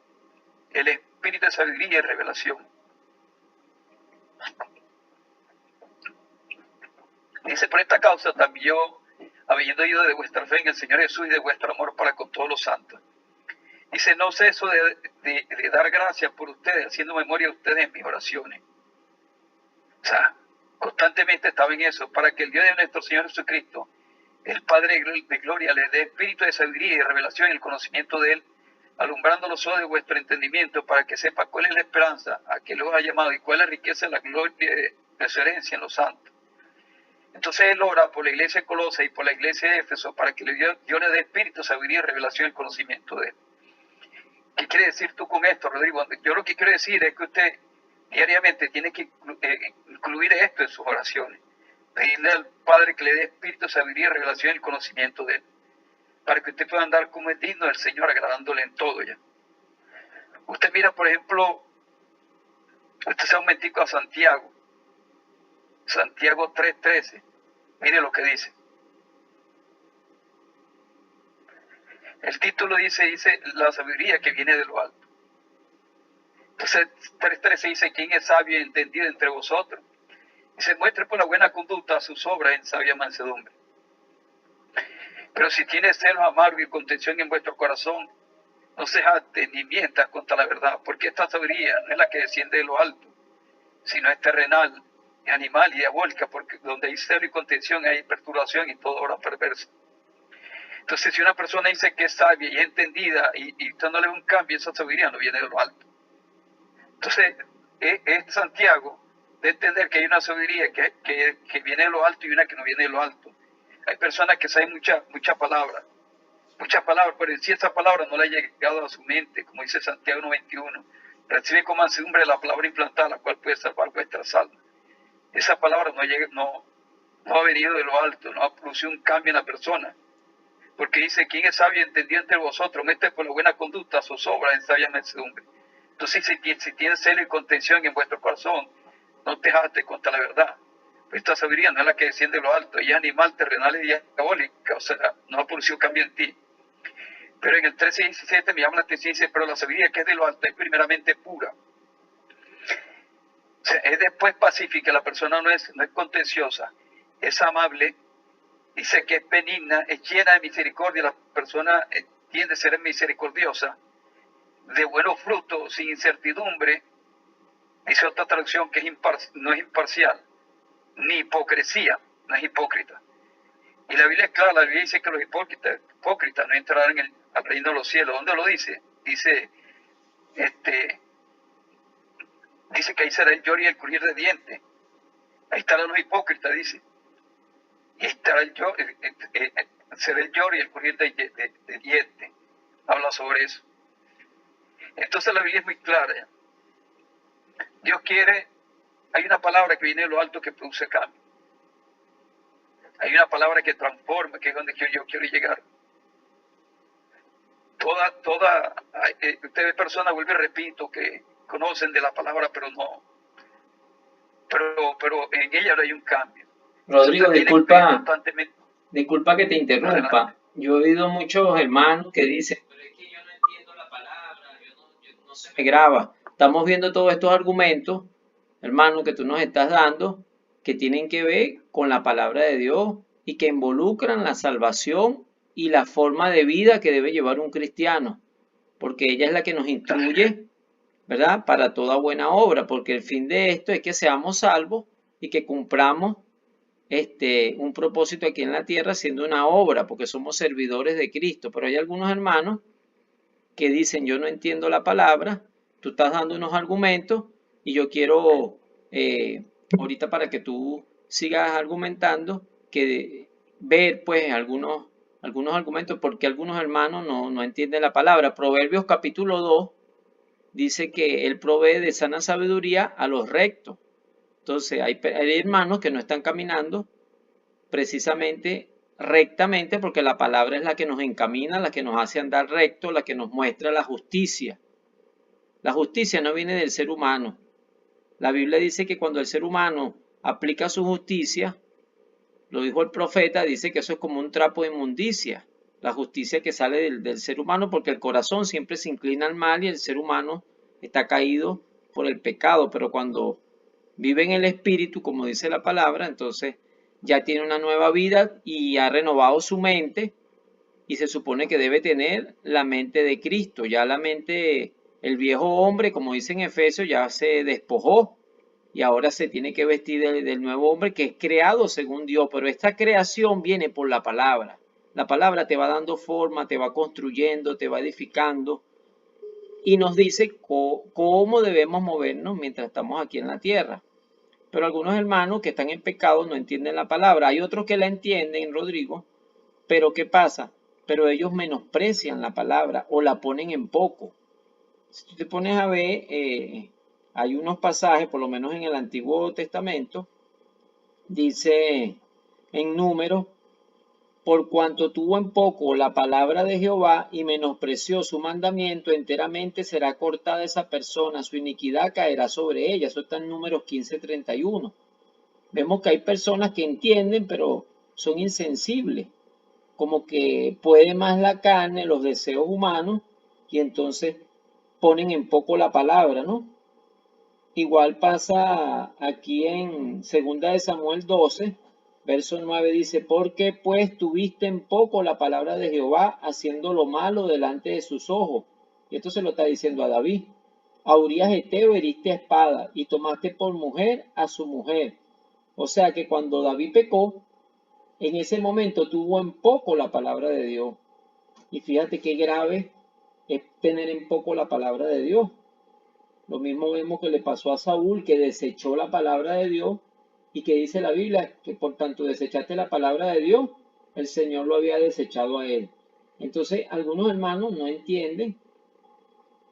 el espíritu de sabiduría y revelación. Dice: por esta causa también yo, habiendo oído de vuestra fe en el Señor Jesús y de vuestro amor para con todos los santos. Dice: no ceso de dar gracias por ustedes, haciendo memoria de ustedes en mis oraciones. O sea, constantemente estaba en eso, para que el Dios de nuestro Señor Jesucristo, el Padre de gloria, les dé espíritu de sabiduría y revelación en el conocimiento de Él, alumbrando los ojos de vuestro entendimiento, para que sepa cuál es la esperanza a que los ha llamado y cuál es la riqueza de la gloria de su herencia en los santos. Entonces él ora por la iglesia de Colosa y por la iglesia de Éfeso, para que Dios le dé espíritu, sabiduría y revelación en el conocimiento de Él. ¿Qué quiere decir tú con esto, Rodrigo? Yo lo que quiero decir es que usted diariamente tiene que incluir esto en sus oraciones. Pedirle al Padre que le dé espíritu, sabiduría y revelación en el conocimiento de Él, para que usted pueda andar como es digno del Señor, agradándole en todo ya. Usted mira, por ejemplo, usted se va un momentico a Santiago 3:13, mire lo que dice. El título dice la sabiduría que viene de lo alto. Entonces 3:13 dice: ¿quién es sabio y entendido entre vosotros? Y se muestre por la buena conducta sus obras en sabia mansedumbre. Pero si tiene celos amargos y contención en vuestro corazón, no se jacte ni mientas contra la verdad, porque esta sabiduría no es la que desciende de lo alto, sino es terrenal, animal y diabólica, porque donde hay celo y contención hay perturbación y toda obra perversa. Entonces, si una persona dice que es sabia y es entendida y usted no le da un cambio, esa sabiduría no viene de lo alto. Entonces, es Santiago de entender que hay una sabiduría que viene de lo alto y una que no viene de lo alto. Hay personas que saben muchas palabras, pero en sí esa palabra no le ha llegado a su mente, como dice Santiago 1:21. Recibe con mansedumbre la palabra implantada, la cual puede salvar vuestras almas. Esa palabra no ha venido de lo alto, no ha producido un cambio en la persona. Porque dice: ¿quién es sabio y entendido entre vosotros? Mete por la buena conducta sus obras en sabia mansedumbre. Entonces, si tienes celo y contención en vuestro corazón, no te jactes contra la verdad. Pues esta sabiduría no es la que desciende de lo alto, ella es animal, terrenal y diabólica, o sea, no ha producido cambio en ti. Pero en el 13:17 me llama la atención, dice: pero la sabiduría que es de lo alto es primeramente pura. O sea, es después pacífica, la persona no es contenciosa, es amable, dice que es benigna, es llena de misericordia, la persona tiende a ser misericordiosa, de buenos frutos, sin incertidumbre. Dice otra traducción que no es imparcial, ni hipocresía, no es hipócrita. Y la Biblia es clara, la Biblia dice que los hipócritas no entrarán al reino de los cielos. ¿Dónde lo dice? Dice que ahí será el lloro y el crujir de dientes. Ahí estarán los hipócritas, dice. Y estará será el lloro y el crujir de dientes. Habla sobre eso. Entonces la Biblia es muy clara. Dios quiere, hay una palabra que viene de lo alto que produce cambio. Hay una palabra que transforma, que es donde yo quiero llegar. Usted ve personas, vuelvo y repito, que conocen de la palabra, pero no. Pero en ella no hay un cambio. Rodrigo, disculpa que te interrumpa. Adelante. Yo he oído muchos hermanos que dicen: pero es que yo no entiendo la palabra, no se me graba. Estamos viendo todos estos argumentos, hermano, que tú nos estás dando, que tienen que ver con la palabra de Dios y que involucran la salvación y la forma de vida que debe llevar un cristiano, porque ella es la que nos instruye, ¿verdad?, para toda buena obra, porque el fin de esto es que seamos salvos y que cumplamos un propósito aquí en la tierra haciendo una obra, porque somos servidores de Cristo. Pero hay algunos hermanos que dicen, yo no entiendo la palabra, tú estás dando unos argumentos y yo quiero, ahorita para que tú sigas argumentando, que ver pues algunos argumentos, porque algunos hermanos no entienden la palabra. Proverbios capítulo 2 dice que Él provee de sana sabiduría a los rectos. Entonces hay hermanos que no están caminando precisamente rectamente, porque la palabra es la que nos encamina, la que nos hace andar recto, la que nos muestra la justicia. La justicia no viene del ser humano. La Biblia dice que cuando el ser humano aplica su justicia, lo dijo el profeta, dice que eso es como un trapo de inmundicia. La justicia que sale del ser humano, porque el corazón siempre se inclina al mal y el ser humano está caído por el pecado. Pero cuando vive en el Espíritu, como dice la palabra, entonces ya tiene una nueva vida y ha renovado su mente, y se supone que debe tener la mente de Cristo. Ya la mente, el viejo hombre, como dice en Efesios, ya se despojó y ahora se tiene que vestir del nuevo hombre que es creado según Dios. Pero esta creación viene por la palabra. La palabra te va dando forma, te va construyendo, te va edificando y nos dice cómo debemos movernos mientras estamos aquí en la tierra. Pero algunos hermanos que están en pecado no entienden la palabra. Hay otros que la entienden, Rodrigo, pero ¿qué pasa? Pero ellos menosprecian la palabra o la ponen en poco. Si tú te pones a ver, hay unos pasajes, por lo menos en el Antiguo Testamento, dice en Números, por cuanto tuvo en poco la palabra de Jehová y menospreció su mandamiento, enteramente será cortada esa persona, su iniquidad caerá sobre ella. Eso está en Números 15:31. Vemos que hay personas que entienden, pero son insensibles, como que puede más la carne, los deseos humanos, y entonces ponen en poco la palabra, ¿no? Igual pasa aquí en 2 de Samuel 12, verso 9 dice, porque pues tuviste en poco la palabra de Jehová, haciendo lo malo delante de sus ojos. Y esto se lo está diciendo a David. A Urías Eteo heriste a espada y tomaste por mujer a su mujer. O sea que cuando David pecó, en ese momento tuvo en poco la palabra de Dios. Y fíjate qué grave es tener en poco la palabra de Dios. Lo mismo vemos que le pasó a Saúl, que desechó la palabra de Dios y que dice la Biblia que por tanto desechaste la palabra de Dios, el Señor lo había desechado a él. Entonces, algunos hermanos no entienden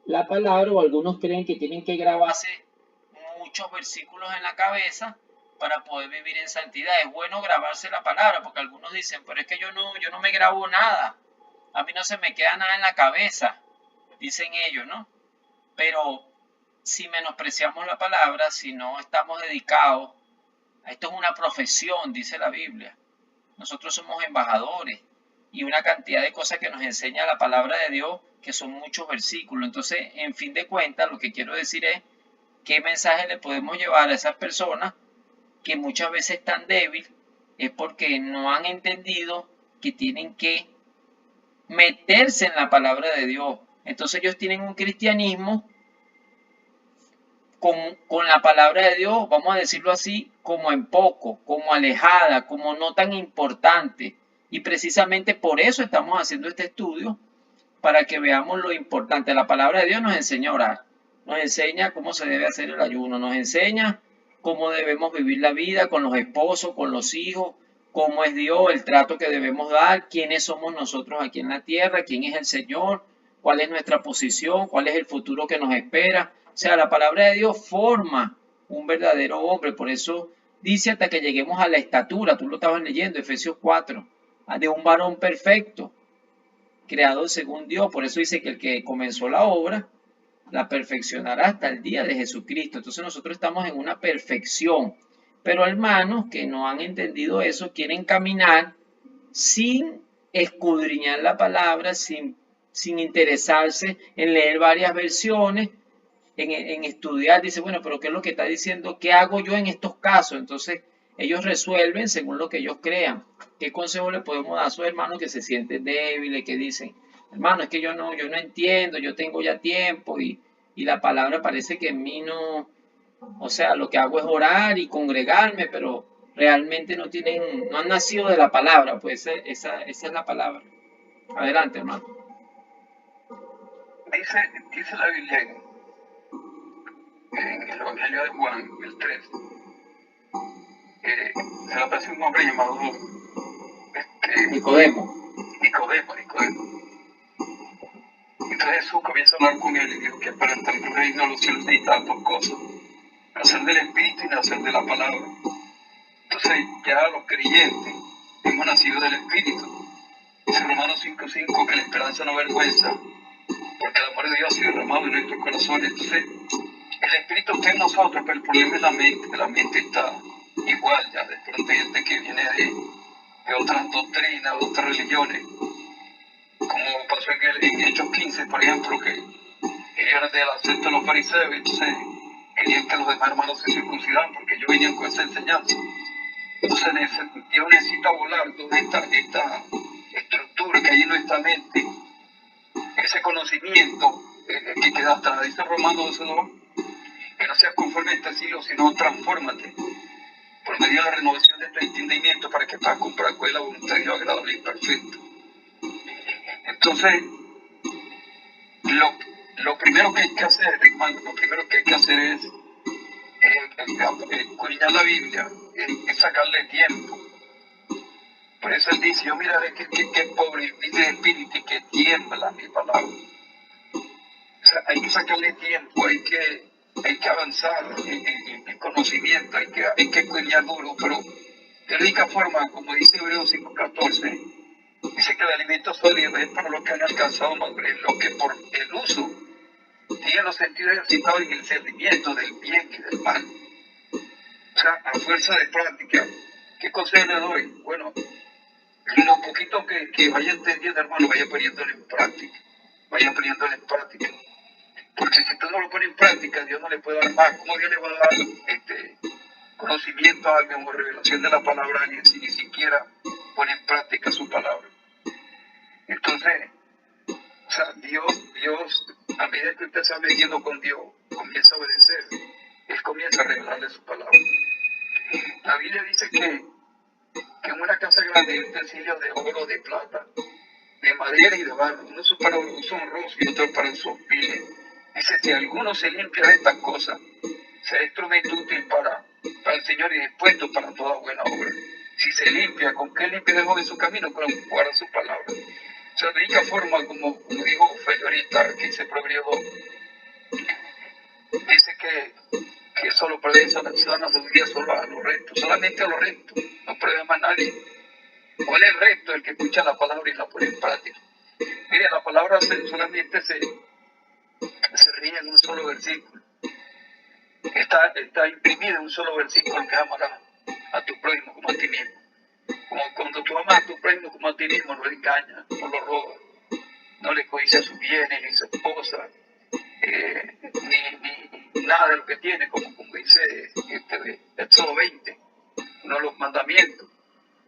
la palabra o algunos creen que tienen que grabarse muchos versículos en la cabeza para poder vivir en santidad. Es bueno grabarse la palabra porque algunos dicen, pero es que yo no me grabo nada, a mí no se me queda nada en la cabeza, dicen ellos, ¿no? Pero si menospreciamos la palabra, si no estamos dedicados, esto es una profesión, dice la Biblia. Nosotros somos embajadores y una cantidad de cosas que nos enseña la palabra de Dios, que son muchos versículos. Entonces, en fin de cuentas, lo que quiero decir es qué mensaje le podemos llevar a esas personas que muchas veces están débiles, es porque no han entendido que tienen que meterse en la palabra de Dios. Entonces ellos tienen un cristianismo con la palabra de Dios, vamos a decirlo así, como en poco, como alejada, como no tan importante. Y precisamente por eso estamos haciendo este estudio, para que veamos lo importante. La palabra de Dios nos enseña a orar, nos enseña cómo se debe hacer el ayuno, nos enseña cómo debemos vivir la vida con los esposos, con los hijos, cómo es Dios, el trato que debemos dar, quiénes somos nosotros aquí en la tierra, quién es el Señor, cuál es nuestra posición, cuál es el futuro que nos espera. O sea, la palabra de Dios forma un verdadero hombre. Por eso dice hasta que lleguemos a la estatura, tú lo estabas leyendo, Efesios 4, de un varón perfecto, creado según Dios. Por eso dice que el que comenzó la obra la perfeccionará hasta el día de Jesucristo. Entonces nosotros estamos en una perfección. Pero hermanos que no han entendido eso, quieren caminar sin escudriñar la palabra, sin interesarse en leer varias versiones, en estudiar. Dice, bueno, pero ¿qué es lo que está diciendo? ¿Qué hago yo en estos casos? Entonces ellos resuelven según lo que ellos crean. ¿Qué consejo le podemos dar a sus hermanos que se sienten débiles, que dicen, hermano, es que yo no entiendo, yo tengo ya tiempo y la palabra parece que en mí O sea, lo que hago es orar y congregarme, pero realmente no han nacido de la palabra, pues esa es la palabra. Adelante, hermano. Dice la Biblia en el Evangelio de Juan, el 3, se le aparece un hombre llamado Nicodemo. Nicodemo. Entonces Jesús comienza a hablar con él y dijo que para entrar en el reino de los cielos necesitaba dos cosas: nacer del Espíritu y nacer de la palabra. Entonces ya los creyentes hemos nacido del Espíritu. Dice Romanos 5:5 que la esperanza no avergüenza, porque el amor de Dios ha sido derramado en nuestros corazones. Entonces el Espíritu está en nosotros, pero el problema es la mente, que la mente está igual ya. De pronto hay gente que viene de otras doctrinas, de otras religiones, como pasó en Hechos 15, por ejemplo, que ellos eran de la secta de los fariseos, entonces querían que los demás hermanos se circuncidaran porque ellos venían con esa enseñanza. Entonces Dios necesita volar toda esta estructura que hay en nuestra mente, ese conocimiento que queda atrás. Dice Romanos 12:2, que no seas conforme a este siglo, sino transfórmate por medio de la renovación de tu entendimiento para que puedas comprar cuál es la voluntad de Dios agradable y perfecta. Entonces, lo primero que hay que hacer, hermano, lo primero que hay que hacer es escudriñar la Biblia, es sacarle tiempo. Por eso él dice: yo miraré que pobre y humilde de espíritu y que tiembla mi palabra. O sea, hay que sacarle tiempo, hay que avanzar en conocimiento, hay que escudriñar duro, pero de la única forma, como dice Hebreos 5:14, dice que el alimento sólido es para los que han alcanzado madurez, los que por el uso tienen los sentidos ejercitados en el discernimiento del bien y del mal. O sea, a fuerza de práctica. ¿Qué consejo le doy? Bueno, lo poquito que vaya entendiendo, hermano, vaya poniéndolo en práctica. Vaya poniéndolo en práctica. Porque si usted no lo pone en práctica, Dios no le puede dar más. ¿Cómo Dios le va a dar conocimiento a alguien o revelación de la palabra a alguien si ni siquiera pone en práctica su palabra? Entonces, o sea, Dios, a medida que usted se va metiendo con Dios, comienza a obedecer. Él comienza a revelarle su palabra. La Biblia dice que en una casa grande hay utensilios de oro, de plata, de madera y de barro. Uno es para uso honroso y otro para uso vil. Dice: si alguno se limpia de estas cosas, será instrumento útil para el Señor y dispuesto para toda buena obra. Si se limpia, ¿con qué limpia dejó de su camino? Con guardar su palabra. O sea, de única forma, como dijo Feli ahorita, que dice Proverbios 2, dice que solo prueben sana sabiduría solo a los rectos, solamente a los rectos, no pruebe más nadie. ¿Cuál es el recto? El que escucha la palabra y la pone en práctica. Mire, la palabra solamente se ríe en un solo versículo. Está imprimida en un solo versículo, que amarás a tu prójimo como a ti mismo. Como cuando tú amas a tu prójimo como a ti mismo, no le engañas, no lo robas, no le codicias sus bienes, ni su esposa, ni nada de lo que tiene, como dice Éxodo 20, uno de los mandamientos,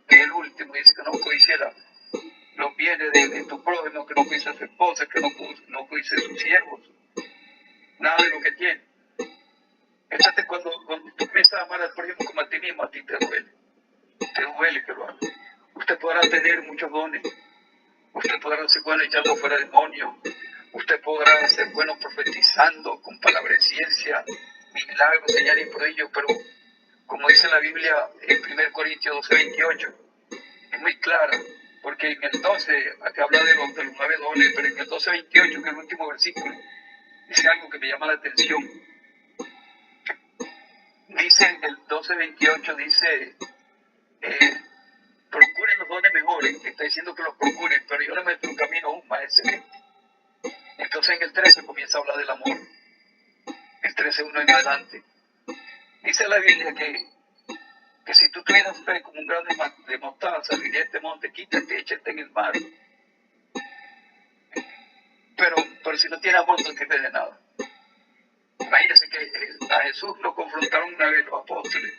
que es el último, dice que no codiciera los bienes de tu prójimo, que no codicie a su esposa, que no codicie a sus siervos, nada de lo que tiene. Fíjate, cuando tú empiezas a amar al prójimo como a ti mismo, a ti te duele que lo hagas. Usted podrá tener muchos dones, usted podrá ser bueno echando fuera demonios, usted podrá ser bueno profetizando con palabra de ciencia, milagros, señales y prodigios, pero como dice la Biblia en 1 Corintios 12:28, es muy clara, porque en el 12, aquí habla de los 9 dones, pero en el 12:28, que es el último versículo, dice algo que me llama la atención. Dice el 12:28, dice, procuren los dones mejores, está diciendo que los procuren, pero yo le muestro un camino aún más excelente. Entonces en el 13 comienza a hablar del amor, el 13:1 en adelante. Dice la Biblia que si tú tuvieras fe como un grano de mostaza, diría este monte: quítate, échate en el mar. Pero si no tiene amor, no sirve de nada. Imagínense que a Jesús lo confrontaron una vez los apóstoles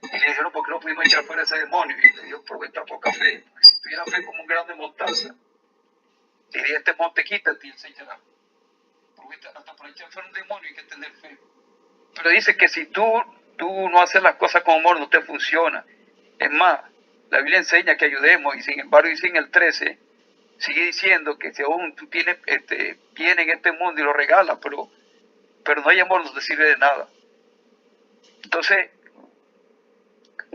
y le dijeron: ¿por qué no pudimos echar fuera ese demonio? Y le dijo: por vuestra poca fe. Porque si tuviera fe como un grano de mostaza, diría este monte: quítate, y él se echará. Porque hasta para echar fuera un demonio hay que tener fe. Pero dice que si tú no haces las cosas con amor, no te funciona. Es más, la Biblia enseña que ayudemos, y sin embargo dice en el 13, sigue diciendo que si aún tú tienes bien en este mundo y lo regalas, pero no hay amor, no te sirve de nada. Entonces,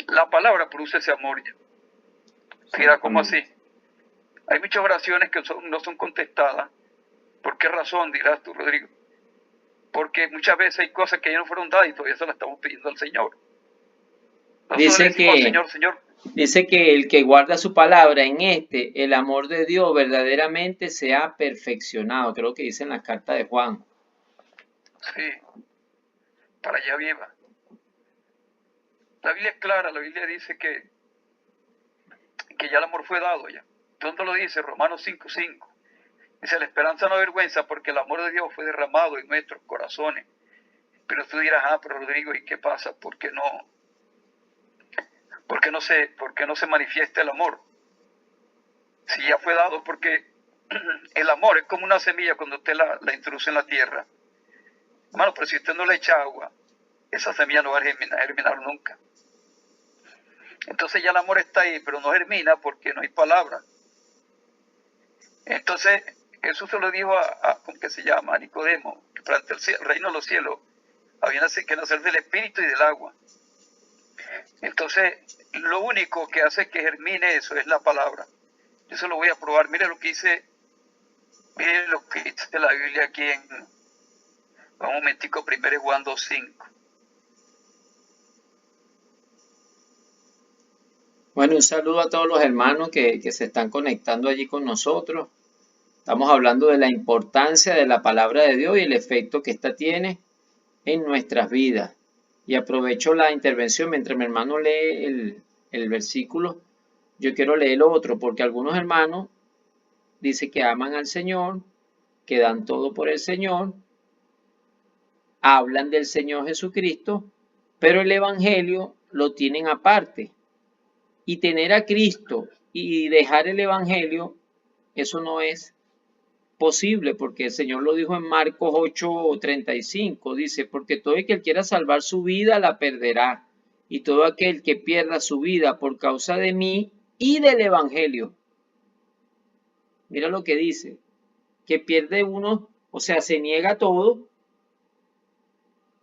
la palabra produce ese amor. Mira, ¿cómo así? Hay muchas oraciones que no son contestadas. ¿Por qué razón, dirás tú, Rodrigo? Porque muchas veces hay cosas que ya no fueron dadas y todavía se las estamos pidiendo al Señor. Nosotros le decimos al Señor, Señor. Dice que el que guarda su palabra en el amor de Dios verdaderamente se ha perfeccionado. Creo que dice en la carta de Juan. Sí, para allá viva. La Biblia es clara, la Biblia dice que ya el amor fue dado ya. ¿Dónde lo dice? Romanos 5:5. Dice, la esperanza no avergüenza porque el amor de Dios fue derramado en nuestros corazones. Pero tú dirás, pero Rodrigo, ¿y qué pasa? ¿Por qué no se manifiesta el amor? Si ya fue dado, porque el amor es como una semilla cuando usted la introduce en la tierra. Hermano, pero si usted no le echa agua, esa semilla no va a germinar nunca. Entonces ya el amor está ahí, pero no germina porque no hay palabra. Entonces Jesús se lo dijo ¿cómo que se llama? A Nicodemo, que para el reino de los cielos había que nacer del espíritu y del agua. Entonces lo único que hace que germine eso es la palabra. Yo se lo voy a probar. Mire lo que dice la Biblia aquí un momentico, 1 Juan 2:5. Bueno, un saludo a todos los hermanos que se están conectando allí con nosotros. Estamos hablando de la importancia de la palabra de Dios y el efecto que ésta tiene en nuestras vidas. Y aprovecho la intervención mientras mi hermano lee el versículo. Yo quiero leer el otro porque algunos hermanos dicen que aman al Señor, que dan todo por el Señor, hablan del Señor Jesucristo, pero el Evangelio lo tienen aparte. Y tener a Cristo y dejar el Evangelio, eso no es posible, porque el Señor lo dijo en Marcos 8:35, dice, porque todo el que quiera salvar su vida la perderá, y todo aquel que pierda su vida por causa de mí y del Evangelio. Mira lo que dice, que pierde uno, o sea, se niega todo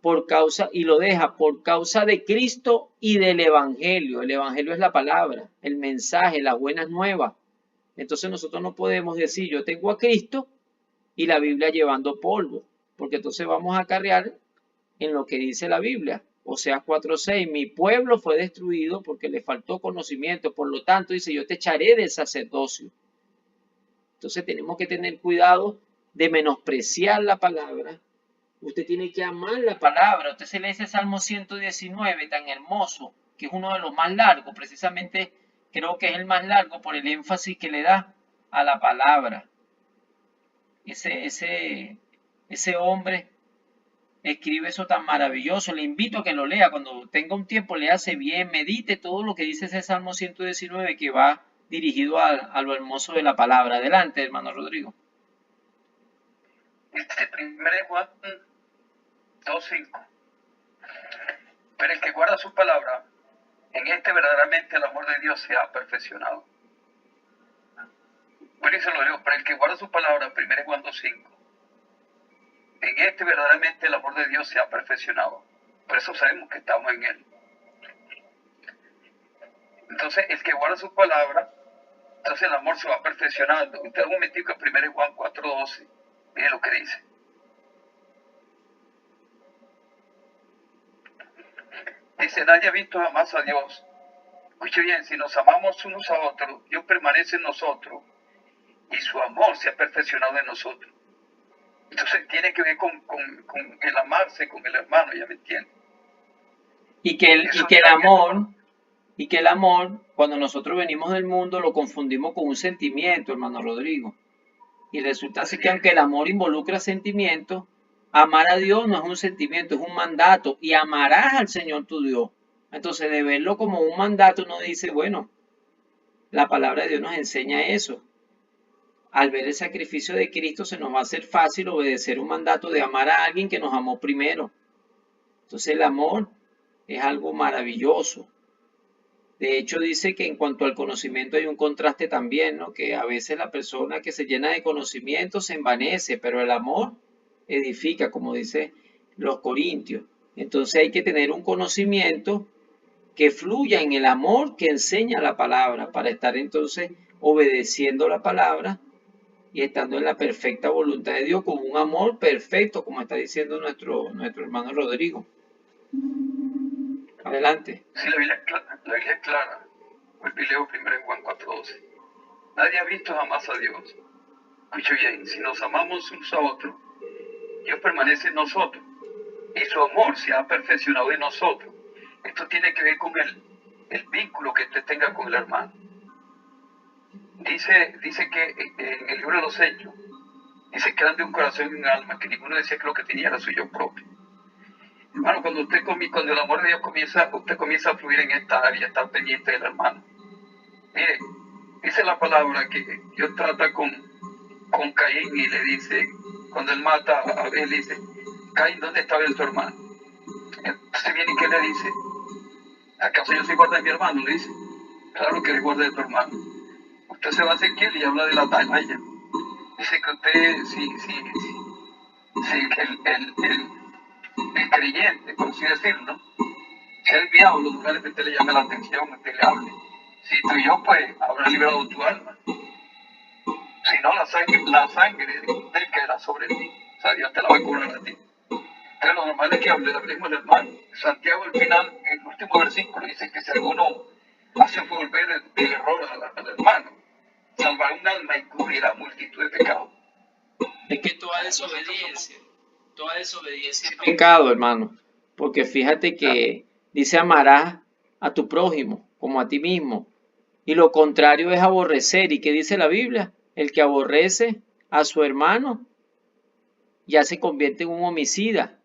por causa y lo deja por causa de Cristo y del Evangelio. El Evangelio es la palabra, el mensaje, las buenas nuevas. Entonces nosotros no podemos decir yo tengo a Cristo y la Biblia llevando polvo, porque entonces vamos a carrear en lo que dice la Biblia. Oseas 4:6, mi pueblo fue destruido porque le faltó conocimiento, por lo tanto dice yo te echaré del sacerdocio. Entonces tenemos que tener cuidado de menospreciar la palabra. Usted tiene que amar la palabra. Usted se lee ese Salmo 119 tan hermoso, que es uno de los más largos, precisamente creo que es el más largo por el énfasis que le da a la palabra. Ese hombre escribe eso tan maravilloso. Le invito a que lo lea. Cuando tenga un tiempo, léase bien, medite todo lo que dice ese Salmo 119 que va dirigido a lo hermoso de la palabra. Adelante, hermano Rodrigo. Este 1 Juan 2:5. Pero el que guarda su palabra, en verdaderamente el amor de Dios se ha perfeccionado. Bueno, y se lo leo, pero el que guarda su palabra, 1 Juan 2:5. En verdaderamente el amor de Dios se ha perfeccionado. Por eso sabemos que estamos en él. Entonces, el que guarda su palabra, entonces el amor se va perfeccionando. Usted un momentico, 1 Juan 4:12. Mire lo que dice. Dice, nadie ha visto jamás a Dios. Escuche bien, si nos amamos unos a otros, Dios permanece en nosotros y su amor se ha perfeccionado en nosotros. Entonces tiene que ver con el amarse con el hermano, ¿ya me entiende? Y que el amor, cuando nosotros venimos del mundo, lo confundimos con un sentimiento, hermano Rodrigo. Y resulta así que aunque el amor involucra sentimientos, amar a Dios no es un sentimiento, es un mandato. Y amarás al Señor tu Dios. Entonces, de verlo como un mandato, uno dice, bueno, la palabra de Dios nos enseña eso. Al ver el sacrificio de Cristo, se nos va a hacer fácil obedecer un mandato de amar a alguien que nos amó primero. Entonces el amor es algo maravilloso. De hecho, dice que en cuanto al conocimiento hay un contraste también, ¿no? Que a veces la persona que se llena de conocimiento se envanece, pero el amor edifica, como dice los Corintios. Entonces hay que tener un conocimiento que fluya en el amor que enseña la palabra, para estar entonces obedeciendo la palabra y estando en la perfecta voluntad de Dios, con un amor perfecto, como está diciendo nuestro hermano Rodrigo. Adelante. Sí, la Biblia es clara. Vuelvo y leo primero en Juan 4:12. Nadie ha visto jamás a Dios. Escuche bien, si nos amamos unos a otros, Dios permanece en nosotros y su amor se ha perfeccionado en nosotros. Esto tiene que ver con el vínculo que usted tenga con el hermano. Dice que en el libro de los Hechos, dice que eran de un corazón y un alma, que ninguno decía que lo que tenía era suyo propio. Hermano, cuando el amor de Dios usted comienza a fluir en esta área, estar pendiente del hermano. Mire, dice la palabra que Dios trata con Caín y le dice, cuando él mata a Abel, dice, Caín, ¿dónde está Abel tu hermano? Entonces viene y ¿qué le dice? ¿Acaso yo soy guarda de mi hermano? Le dice, claro que eres guarda de tu hermano. Usted se va a Ezequiel y habla de la atalaya. Dice que usted, si el creyente, por así decirlo, si el diablo, probablemente le llame la atención, usted le hable. Si tú y yo, pues, habrá liberado tu alma. Si no, la sangre del que era sobre ti. O sea, Dios te la va a cobrar a ti. Entonces, lo normal es que hablemos al hermano. Santiago, al final, en el último versículo, dice que si alguno hace volver del error al hermano, salvará un alma y cubrirá multitud de pecados. Es que toda desobediencia es pecado, hermano. Porque fíjate que dice amarás a tu prójimo como a ti mismo. Y lo contrario es aborrecer. ¿Y qué dice la Biblia? El que aborrece a su hermano ya se convierte en un homicida.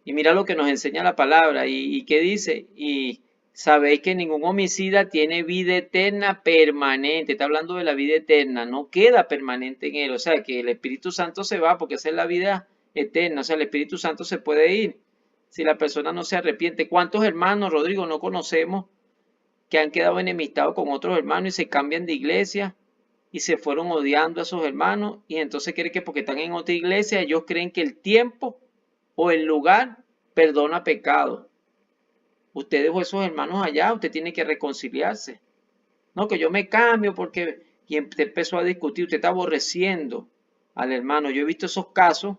Y mira lo que nos enseña la palabra. ¿Y qué dice? Y sabéis que ningún homicida tiene vida eterna permanente. Está hablando de la vida eterna. No queda permanente en él. O sea, que el Espíritu Santo se va porque esa es la vida eterna. O sea, el Espíritu Santo se puede ir si la persona no se arrepiente. ¿Cuántos hermanos, Rodrigo, no conocemos que han quedado enemistados con otros hermanos y se cambian de iglesia y se fueron odiando a esos hermanos? Y entonces creen que porque están en otra iglesia, ellos creen que el tiempo o el lugar perdona pecado. Usted dejó a esos hermanos allá, usted tiene que reconciliarse. No, que yo me cambio porque y usted empezó a discutir, usted está aborreciendo al hermano. Yo he visto esos casos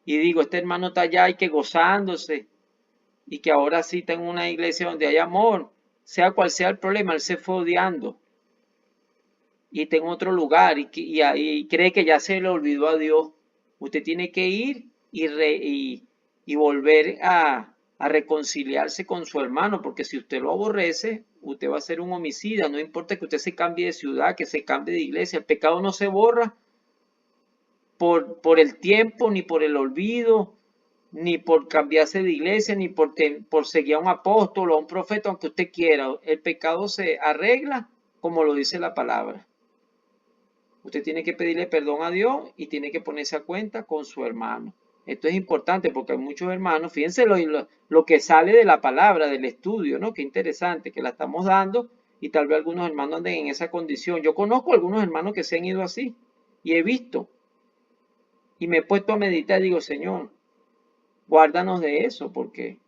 y digo, este hermano está allá y que gozándose y que ahora sí está en una iglesia donde hay amor, sea cual sea el problema, él se fue odiando y está en otro lugar y cree que ya se le olvidó a Dios. Usted tiene que ir y volver a reconciliarse con su hermano, porque si usted lo aborrece, usted va a ser un homicida. No importa que usted se cambie de ciudad, que se cambie de iglesia, el pecado no se borra por el tiempo, ni por el olvido, ni por cambiarse de iglesia, ni por seguir a un apóstol o a un profeta, aunque usted quiera. El pecado se arregla como lo dice la palabra. Usted tiene que pedirle perdón a Dios y tiene que ponerse a cuenta con su hermano. Esto es importante porque hay muchos hermanos, fíjense lo que sale de la palabra, del estudio, ¿no? Qué interesante que la estamos dando y tal vez algunos hermanos anden en esa condición. Yo conozco algunos hermanos que se han ido así y he visto y me he puesto a meditar y digo, Señor, guárdanos de eso porque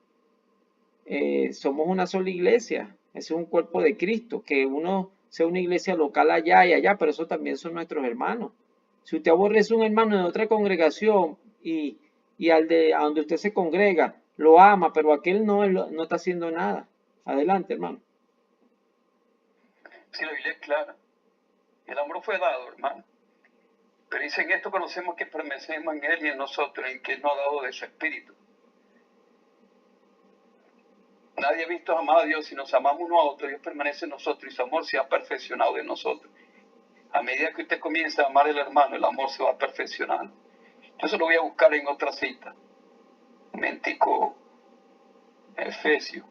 somos una sola iglesia, es un cuerpo de Cristo, que uno sea una iglesia local allá y allá, pero eso también son nuestros hermanos. Si usted aborrece a un hermano de otra congregación y a donde usted se congrega, lo ama, pero aquel no está haciendo nada. Adelante, hermano. Sí, la Biblia es clara. El amor fue dado, hermano. Pero dice, en esto conocemos que permanecemos en Él y en nosotros, en que Él nos ha dado de su Espíritu. Nadie ha visto jamás a Dios. Si nos amamos uno a otro, Dios permanece en nosotros y su amor se ha perfeccionado en nosotros. A medida que usted comienza a amar al hermano, el amor se va perfeccionando. Yo se lo voy a buscar en otra cita. Mentico, Efesios.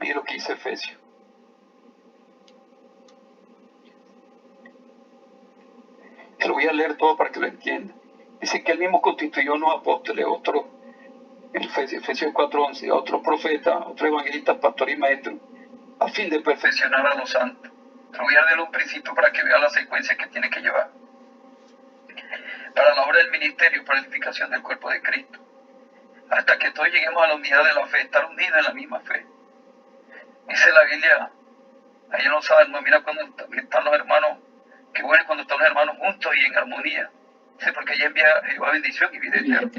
Mira lo que dice Efesios. Te lo voy a leer todo para que lo entienda. Dice que él mismo constituyó unos apóstoles, otros en Efesios 4:11, a otro profeta, a otro evangelista, pastor y maestro, a fin de perfeccionar a los santos. Voy a darle un principio para que vea la secuencia que tiene que llevar. Para la obra del ministerio, para la edificación del cuerpo de Cristo. Hasta que todos lleguemos a la unidad de la fe, estar unidos en la misma fe. Dice la Biblia, allá no saben, mira cuando están los hermanos, qué bueno cuando están los hermanos juntos y en armonía. Dice, porque allá envía Jehová bendición y vida eterna.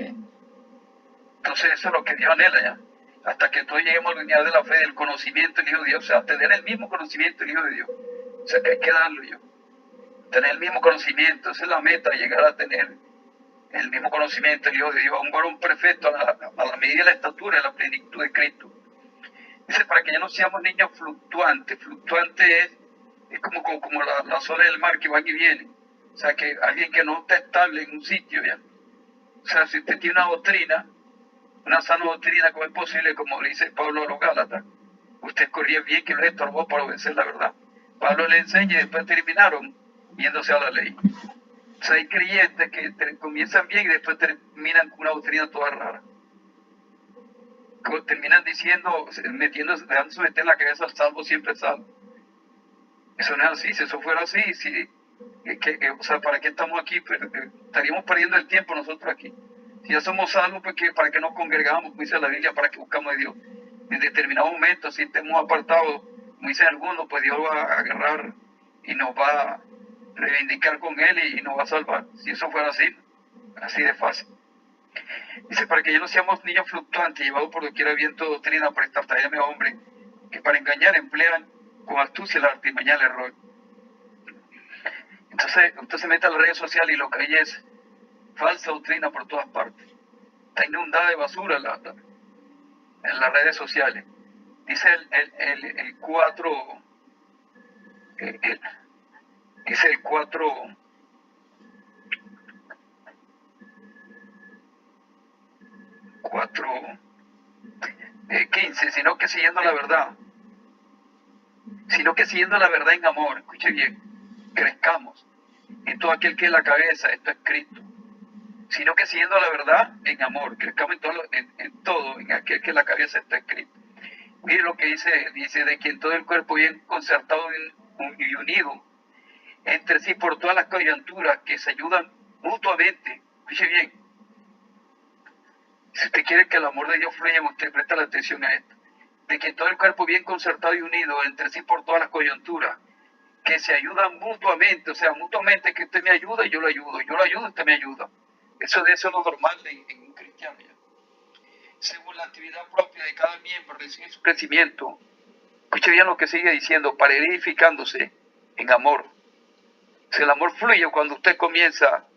Entonces eso es lo que Dios anhela ya. Hasta que todos lleguemos a la unidad de la fe, del conocimiento del Hijo de Dios, o sea, tener el mismo conocimiento del Hijo de Dios. O sea, que hay que darlo yo. Tener el mismo conocimiento, esa es la meta, llegar a tener el mismo conocimiento del Hijo de Dios, un varón perfecto a la medida de la estatura de la plenitud de Cristo. Dice, para que ya no seamos niños fluctuantes. Fluctuante es como las olas del mar que van y vienen. O sea, que alguien que no está estable en un sitio ya. O sea, si usted tiene una doctrina, una sana doctrina, ¿cómo es posible, como le dice Pablo a los Gálatas? Usted corría bien que no le estorbó para obedecer la verdad. Pablo le enseña y después terminaron yéndose a la ley. O sea, hay creyentes que comienzan bien y después terminan con una doctrina toda rara. Terminan diciendo, dejándose meter en la cabeza al salvo siempre salvo. Eso no es así. Si eso fuera así, o sea, ¿para qué estamos aquí? Estaríamos perdiendo el tiempo nosotros aquí. Si ya somos salvos, pues ¿para qué nos congregamos? Como dice la Biblia, para que buscamos a Dios. En determinado momento, si estemos apartados, como dicen algunos, pues Dios va a agarrar y nos va a reivindicar con Él y nos va a salvar. Si eso fuera así de fácil. Dice, para que ya no seamos niños fluctuantes, llevados por doquiera viento de doctrina, para estartallarme a hombres, que para engañar emplean con astucia la artimaña del error. Entonces, usted se mete a las redes sociales y lo que hay es falsa doctrina por todas partes. Está inundada de basura en las redes sociales. Dice el 4, dice el 4, 15, sino que siguiendo la verdad en amor, escuche bien, crezcamos en todo aquel que es la cabeza, esto es Cristo, sino que siguiendo la verdad en amor, crezcamos en todo, en aquel que es la cabeza, esto es Cristo. Mire lo que dice de quien todo el cuerpo bien concertado y unido entre sí por todas las coyunturas que se ayudan mutuamente, escuche bien. Si usted quiere que el amor de Dios fluya, usted presta la atención a esto. De que todo el cuerpo bien concertado y unido entre sí por todas las coyunturas, que se ayudan mutuamente, o sea, mutuamente que usted me ayuda y yo lo ayudo, usted me ayuda. Eso es lo normal en un cristiano. ¿Ya? Según la actividad propia de cada miembro, recibe su crecimiento. Escuche bien lo que sigue diciendo, para ir edificándose en amor. O sea, el amor fluye cuando usted comienza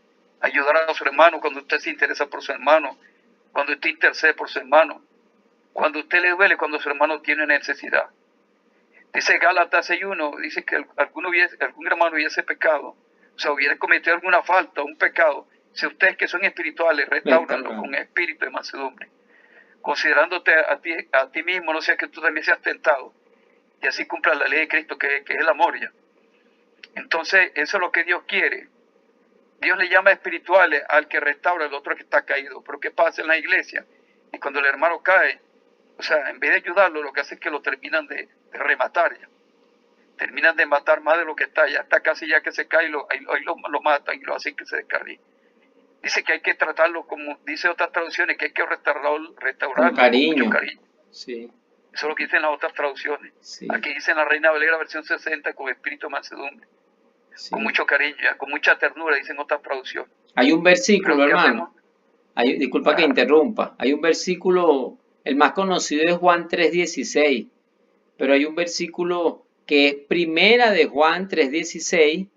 a ayudar a su hermano, cuando usted se interesa por su hermano, cuando usted intercede por su hermano, cuando usted le duele, cuando su hermano tiene necesidad. Dice Gálatas 6:1, dice que algún hermano hubiese pecado, o sea, hubiera cometido alguna falta, un pecado. Si ustedes que son espirituales, restáuranlo con espíritu de mansedumbre, considerándote a ti mismo, no sea que tú también seas tentado, y así cumpla la ley de Cristo, que es el amor ya. Entonces, eso es lo que Dios quiere. Dios le llama espirituales al que restaura, al otro que está caído. Pero ¿qué pasa en la iglesia? Y cuando el hermano cae, o sea, en vez de ayudarlo, lo que hace es que lo terminan de rematar ya. Terminan de matar más de lo que está. Ya está casi ya que se cae y lo matan y lo hacen que se descargue. Dice que hay que tratarlo como, dice otras traducciones, que hay que restaurarlo con mucho cariño. Sí. Eso es lo que dicen las otras traducciones. Sí. Aquí dice en la Reina Valera versión 60, con espíritu de mansedumbre. Sí. Con mucho cariño, con mucha ternura, dicen otras traducciones. Hay un versículo, hermano. Disculpa que interrumpa. Hay un versículo, el más conocido es Juan 3:16, pero hay un versículo que es primera de Juan 3:16,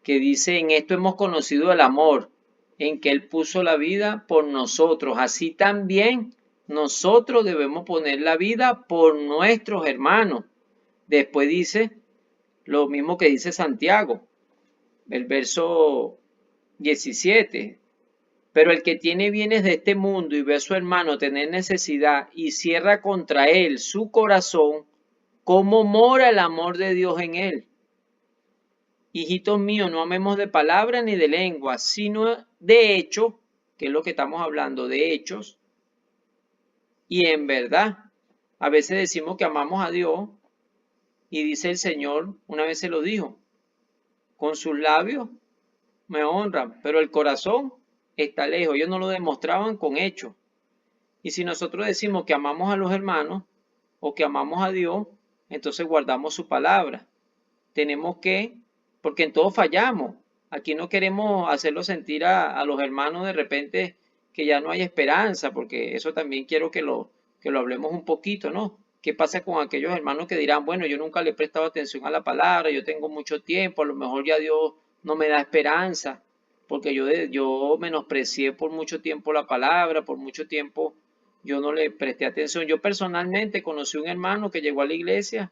que dice, en esto hemos conocido el amor, en que Él puso la vida por nosotros. Así también nosotros debemos poner la vida por nuestros hermanos. Después dice lo mismo que dice Santiago, el verso 17. Pero el que tiene bienes de este mundo y ve a su hermano tener necesidad y cierra contra él su corazón, ¿cómo mora el amor de Dios en él? Hijitos míos, no amemos de palabra ni de lengua, sino de hecho, que es lo que estamos hablando, de hechos, y en verdad. A veces decimos que amamos a Dios y dice el Señor, una vez se lo dijo, con sus labios me honran, pero el corazón está lejos. Ellos no lo demostraban con hechos. Y si nosotros decimos que amamos a los hermanos o que amamos a Dios, entonces guardamos su palabra. Tenemos que, porque en todo fallamos. Aquí no queremos hacerlo sentir a los hermanos de repente que ya no hay esperanza, porque eso también quiero que lo hablemos un poquito, ¿no? ¿Qué pasa con aquellos hermanos que dirán, bueno, yo nunca le he prestado atención a la palabra, yo tengo mucho tiempo, a lo mejor ya Dios no me da esperanza, porque yo menosprecié por mucho tiempo la palabra, por mucho tiempo yo no le presté atención. Yo personalmente conocí un hermano que llegó a la iglesia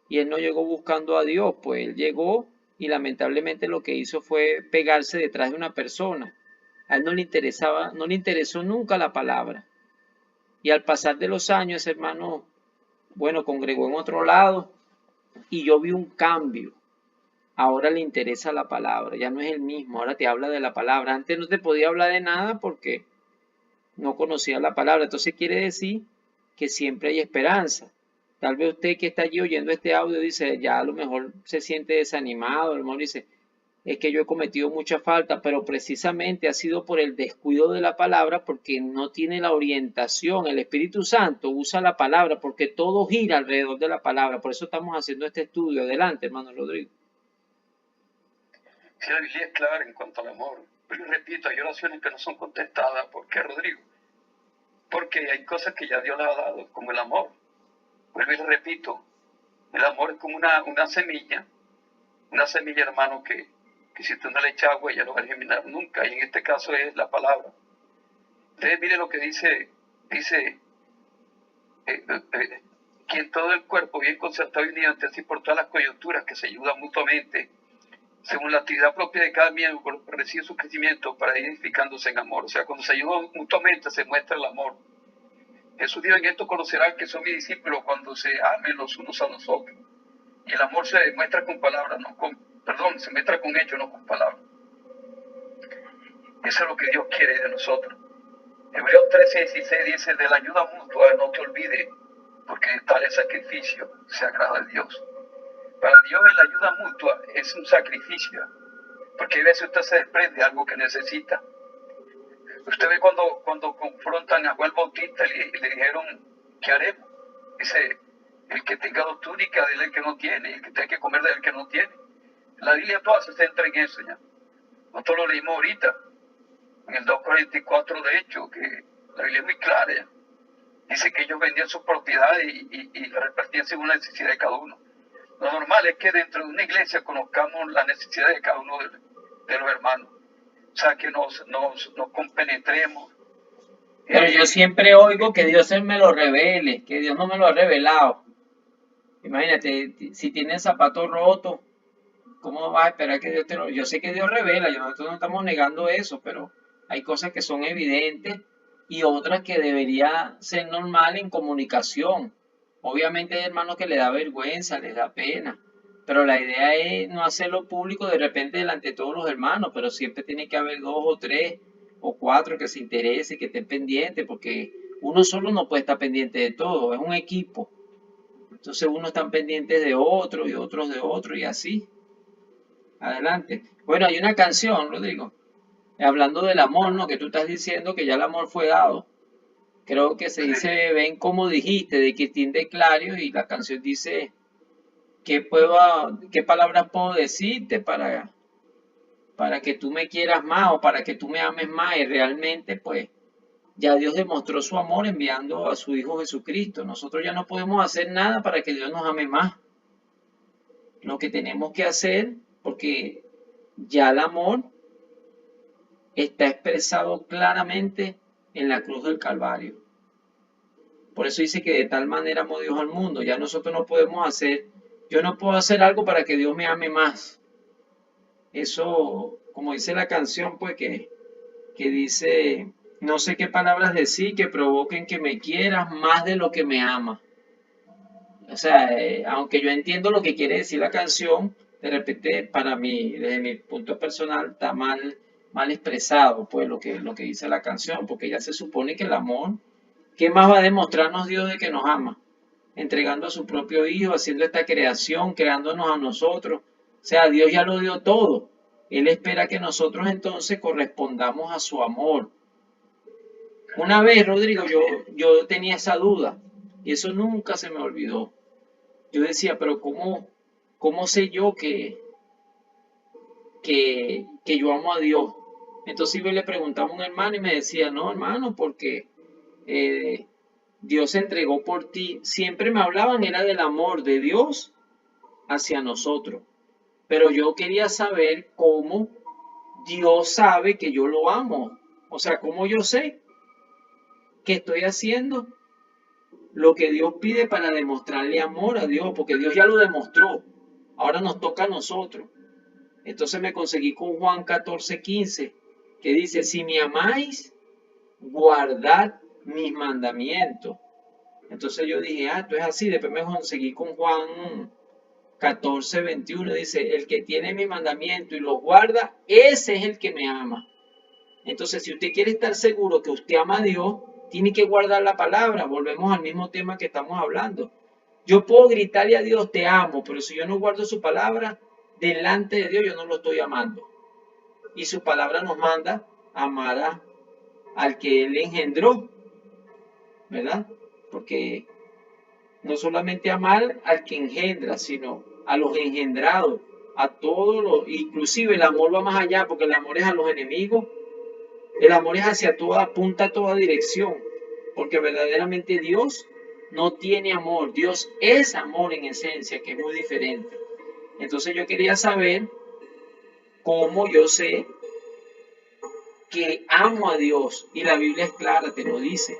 y él no llegó buscando a Dios, pues él llegó y lamentablemente lo que hizo fue pegarse detrás de una persona. A él no le interesaba, no le interesó nunca la palabra. Y al pasar de los años, ese hermano, bueno, congregó en otro lado y yo vi un cambio. Ahora le interesa la palabra, ya no es el mismo, ahora te habla de la palabra. Antes no te podía hablar de nada porque no conocía la palabra. Entonces quiere decir que siempre hay esperanza. Tal vez usted que está allí oyendo este audio dice, ya a lo mejor se siente desanimado, a lo mejor dice, es que yo he cometido mucha falta, pero precisamente ha sido por el descuido de la palabra, porque no tiene la orientación. El Espíritu Santo usa la palabra porque todo gira alrededor de la palabra. Por eso estamos haciendo este estudio. Adelante, hermano Rodrigo. Si la Biblia es clara en cuanto al amor, pero repito, hay oraciones que no son contestadas. ¿Por qué, Rodrigo? Porque hay cosas que ya Dios les ha dado, como el amor. Vuelvo y le repito, el amor es como una semilla, hermano, que si tú no le echas agua, ella no va a germinar nunca, y en este caso es la palabra. Ustedes miren lo que dice que en todo el cuerpo, bien concertado y unido entre sí por todas las coyunturas, que se ayudan mutuamente, según la actividad propia de cada miembro, recibe su crecimiento para ir edificándose en amor. O sea, cuando se ayudan mutuamente se muestra el amor. Jesús dijo, en esto conocerán que son mis discípulos cuando se amen los unos a los otros. Y el amor se demuestra con palabras, se muestra con hechos, no con palabras. Eso es lo que Dios quiere de nosotros. Hebreos 13:16 dice, de la ayuda mutua no te olvides, porque tal el sacrificio se agrada a Dios. Para Dios la ayuda mutua es un sacrificio, porque a veces usted se desprende de algo que necesita. Usted ve cuando confrontan a Juan Bautista y le dijeron, ¿qué haremos? Dice, el que tenga 2 túnicas, dele el que no tiene, el que tenga que comer del que no tiene. La Biblia toda se centra en eso ya. Nosotros lo leímos ahorita, en el 2:44 de hecho, que la Biblia es muy clara ya. Dice que ellos vendían sus propiedades y repartían según la necesidad de cada uno. Lo normal es que dentro de una iglesia conozcamos la necesidad de cada uno de los hermanos. O sea, que nos compenetremos. Pero yo siempre oigo que Dios me lo revele, que Dios no me lo ha revelado. Imagínate, si tienes zapatos rotos, ¿cómo vas a esperar que Dios te lo... Yo sé que Dios revela, nosotros no estamos negando eso, pero hay cosas que son evidentes y otras que debería ser normal en comunicación. Obviamente hay hermanos que les da vergüenza, les da pena, pero la idea es no hacerlo público de repente delante de todos los hermanos, pero siempre tiene que haber 2 o 3 o 4 que se interesen, que estén pendientes, porque uno solo no puede estar pendiente de todo, es un equipo. Entonces unos están pendientes de otro y otros de otro y así. Adelante. Bueno, hay una canción, Rodrigo, hablando del amor, ¿no? Que tú estás diciendo que ya el amor fue dado. Creo que se dice, ven como dijiste, de Cristín de Clario, y la canción dice, ¿qué palabras puedo decirte para que tú me quieras más o para que tú me ames más? Y realmente, pues, ya Dios demostró su amor enviando a su Hijo Jesucristo. Nosotros ya no podemos hacer nada para que Dios nos ame más. Lo que tenemos que hacer, porque ya el amor está expresado claramente en la cruz del Calvario. Por eso dice que de tal manera amó Dios al mundo. Ya nosotros no podemos hacer, yo no puedo hacer algo para que Dios me ame más. Eso, como dice la canción, pues que dice, no sé qué palabras decir que provoquen que me quieras más de lo que me amas. O sea, aunque yo entiendo lo que quiere decir la canción, de repente para mí, desde mi punto personal, está mal expresado, pues lo que dice la canción, porque ya se supone que el amor ¿Qué más va a demostrarnos Dios de que nos ama? Entregando a su propio Hijo, haciendo esta creación, creándonos a nosotros. O sea, Dios ya lo dio todo. Él espera que nosotros entonces correspondamos a su amor. Una vez, Rodrigo, yo tenía esa duda y eso nunca se me olvidó. Yo decía, pero ¿cómo sé yo que yo amo a Dios? Entonces yo le preguntaba a un hermano y me decía, no, hermano, porque eh, Dios se entregó por ti. Siempre me hablaban, era del amor de Dios hacia nosotros. Pero yo quería saber cómo Dios sabe que yo lo amo. O sea, cómo yo sé que estoy haciendo lo que Dios pide para demostrarle amor a Dios, porque Dios ya lo demostró. Ahora nos toca a nosotros. Entonces me conseguí con Juan 14:15, que dice, si me amáis, guardad mis mandamientos. Entonces yo dije, esto es así. Después me conseguí con Juan 14:21, dice, el que tiene mi mandamiento y los guarda, ese es el que me ama. Entonces, si usted quiere estar seguro que usted ama a Dios, tiene que guardar la palabra. Volvemos al mismo tema que estamos hablando. Yo puedo gritarle a Dios, te amo, pero si yo no guardo su palabra, delante de Dios yo no lo estoy amando. Y su palabra nos manda a amar al que Él engendró, ¿verdad? Porque no solamente amar al que engendra, sino a los engendrados, a todos los, inclusive el amor va más allá, porque el amor es a los enemigos, el amor es hacia toda, apunta a toda dirección, porque verdaderamente Dios no tiene amor, Dios es amor en esencia, que es muy diferente. Entonces yo quería saber cómo yo sé que amo a Dios, y la Biblia es clara, te lo dice,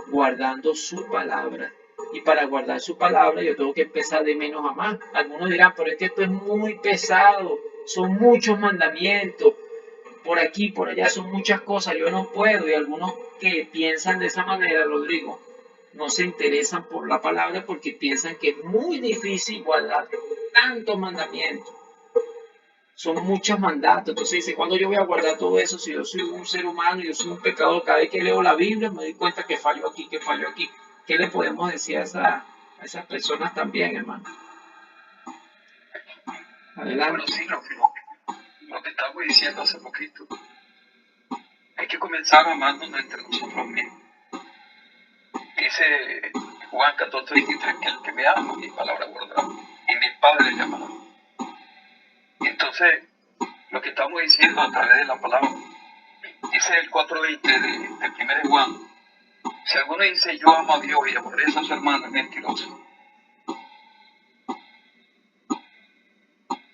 guardando su palabra. Y para guardar su palabra yo tengo que empezar de menos a más. Algunos dirán, pero es que esto es muy pesado, son muchos mandamientos, por aquí, por allá, son muchas cosas, yo no puedo. Y algunos que piensan de esa manera, Rodrigo, no se interesan por la palabra porque piensan que es muy difícil guardar tantos mandamientos. Son muchos mandatos. Entonces dice, ¿cuándo yo voy a guardar todo eso si yo soy un ser humano, yo soy un pecador? Cada vez que leo la Biblia me doy cuenta que fallo aquí, que fallo aquí. ¿Qué le podemos decir a esas personas también, hermano? Bueno, Adelante. sí, lo que estábamos diciendo hace poquito. Hay que comenzar amándonos entre nosotros mismos. Dice Juan 14:23 que el que me ama, mi palabra guardará, y mi Padre le amará. Entonces, lo que estamos diciendo a través de la palabra, dice el 4:20 de 1 Juan, si alguno dice yo amo a Dios y aborrece a su hermano, es mentiroso.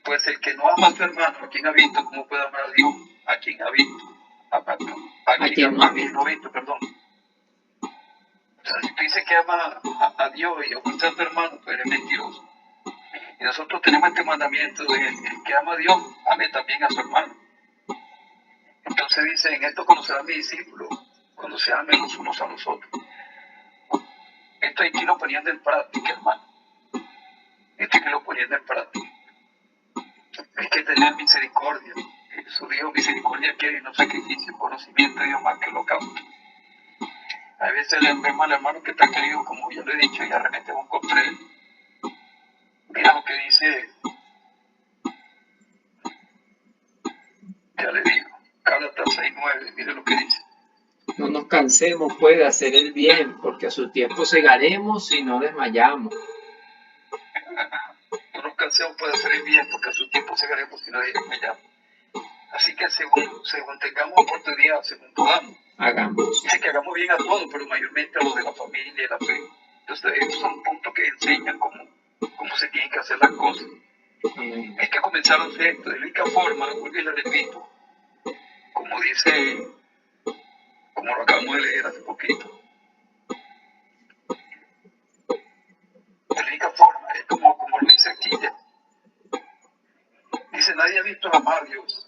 Pues el que no ama a su hermano, ¿a quien ha visto? ¿Cómo puede amar a Dios? ¿A quien ha visto? ¿A quién no ha Quien no visto? ha visto, perdón. O sea, si tú dices que ama a Dios y aborrece a tu hermano, pues eres mentiroso. Y nosotros tenemos este mandamiento de el que ama a Dios, ame también a su hermano. Entonces dice, en esto conocerán mis discípulos, cuando se amen los unos a los otros. Esto hay que irlo poniendo en práctica, hermano. Esto hay que irlo poniendo en práctica. Hay que tener misericordia. Jesús dijo, misericordia quiere y no sacrificio, conocimiento de Dios más que holocausto. A veces le vemos al hermano que está querido, como ya lo he dicho, y arremetemos contra él. Mira lo que dice, ya le digo, Gálatas 6:9, mire lo que dice. No nos cansemos, pues, de hacer el bien, porque a su tiempo segaremos y no desmayamos. No nos cansemos de hacer el bien, porque a su tiempo segaremos si no desmayamos. Así que según tengamos oportunidad, según podamos, Hagamos. dice que hagamos bien a todos, pero mayormente a los de la familia y la fe. Entonces, estos son puntos que enseñan cómo se tienen que hacer las cosas. Hay que comenzar a hacer esto de la única forma, vuelvo y le repito, como dice, como lo acabamos de leer hace poquito. De la única forma, es como lo dice aquí. Dice, nadie ha visto amar a Dios.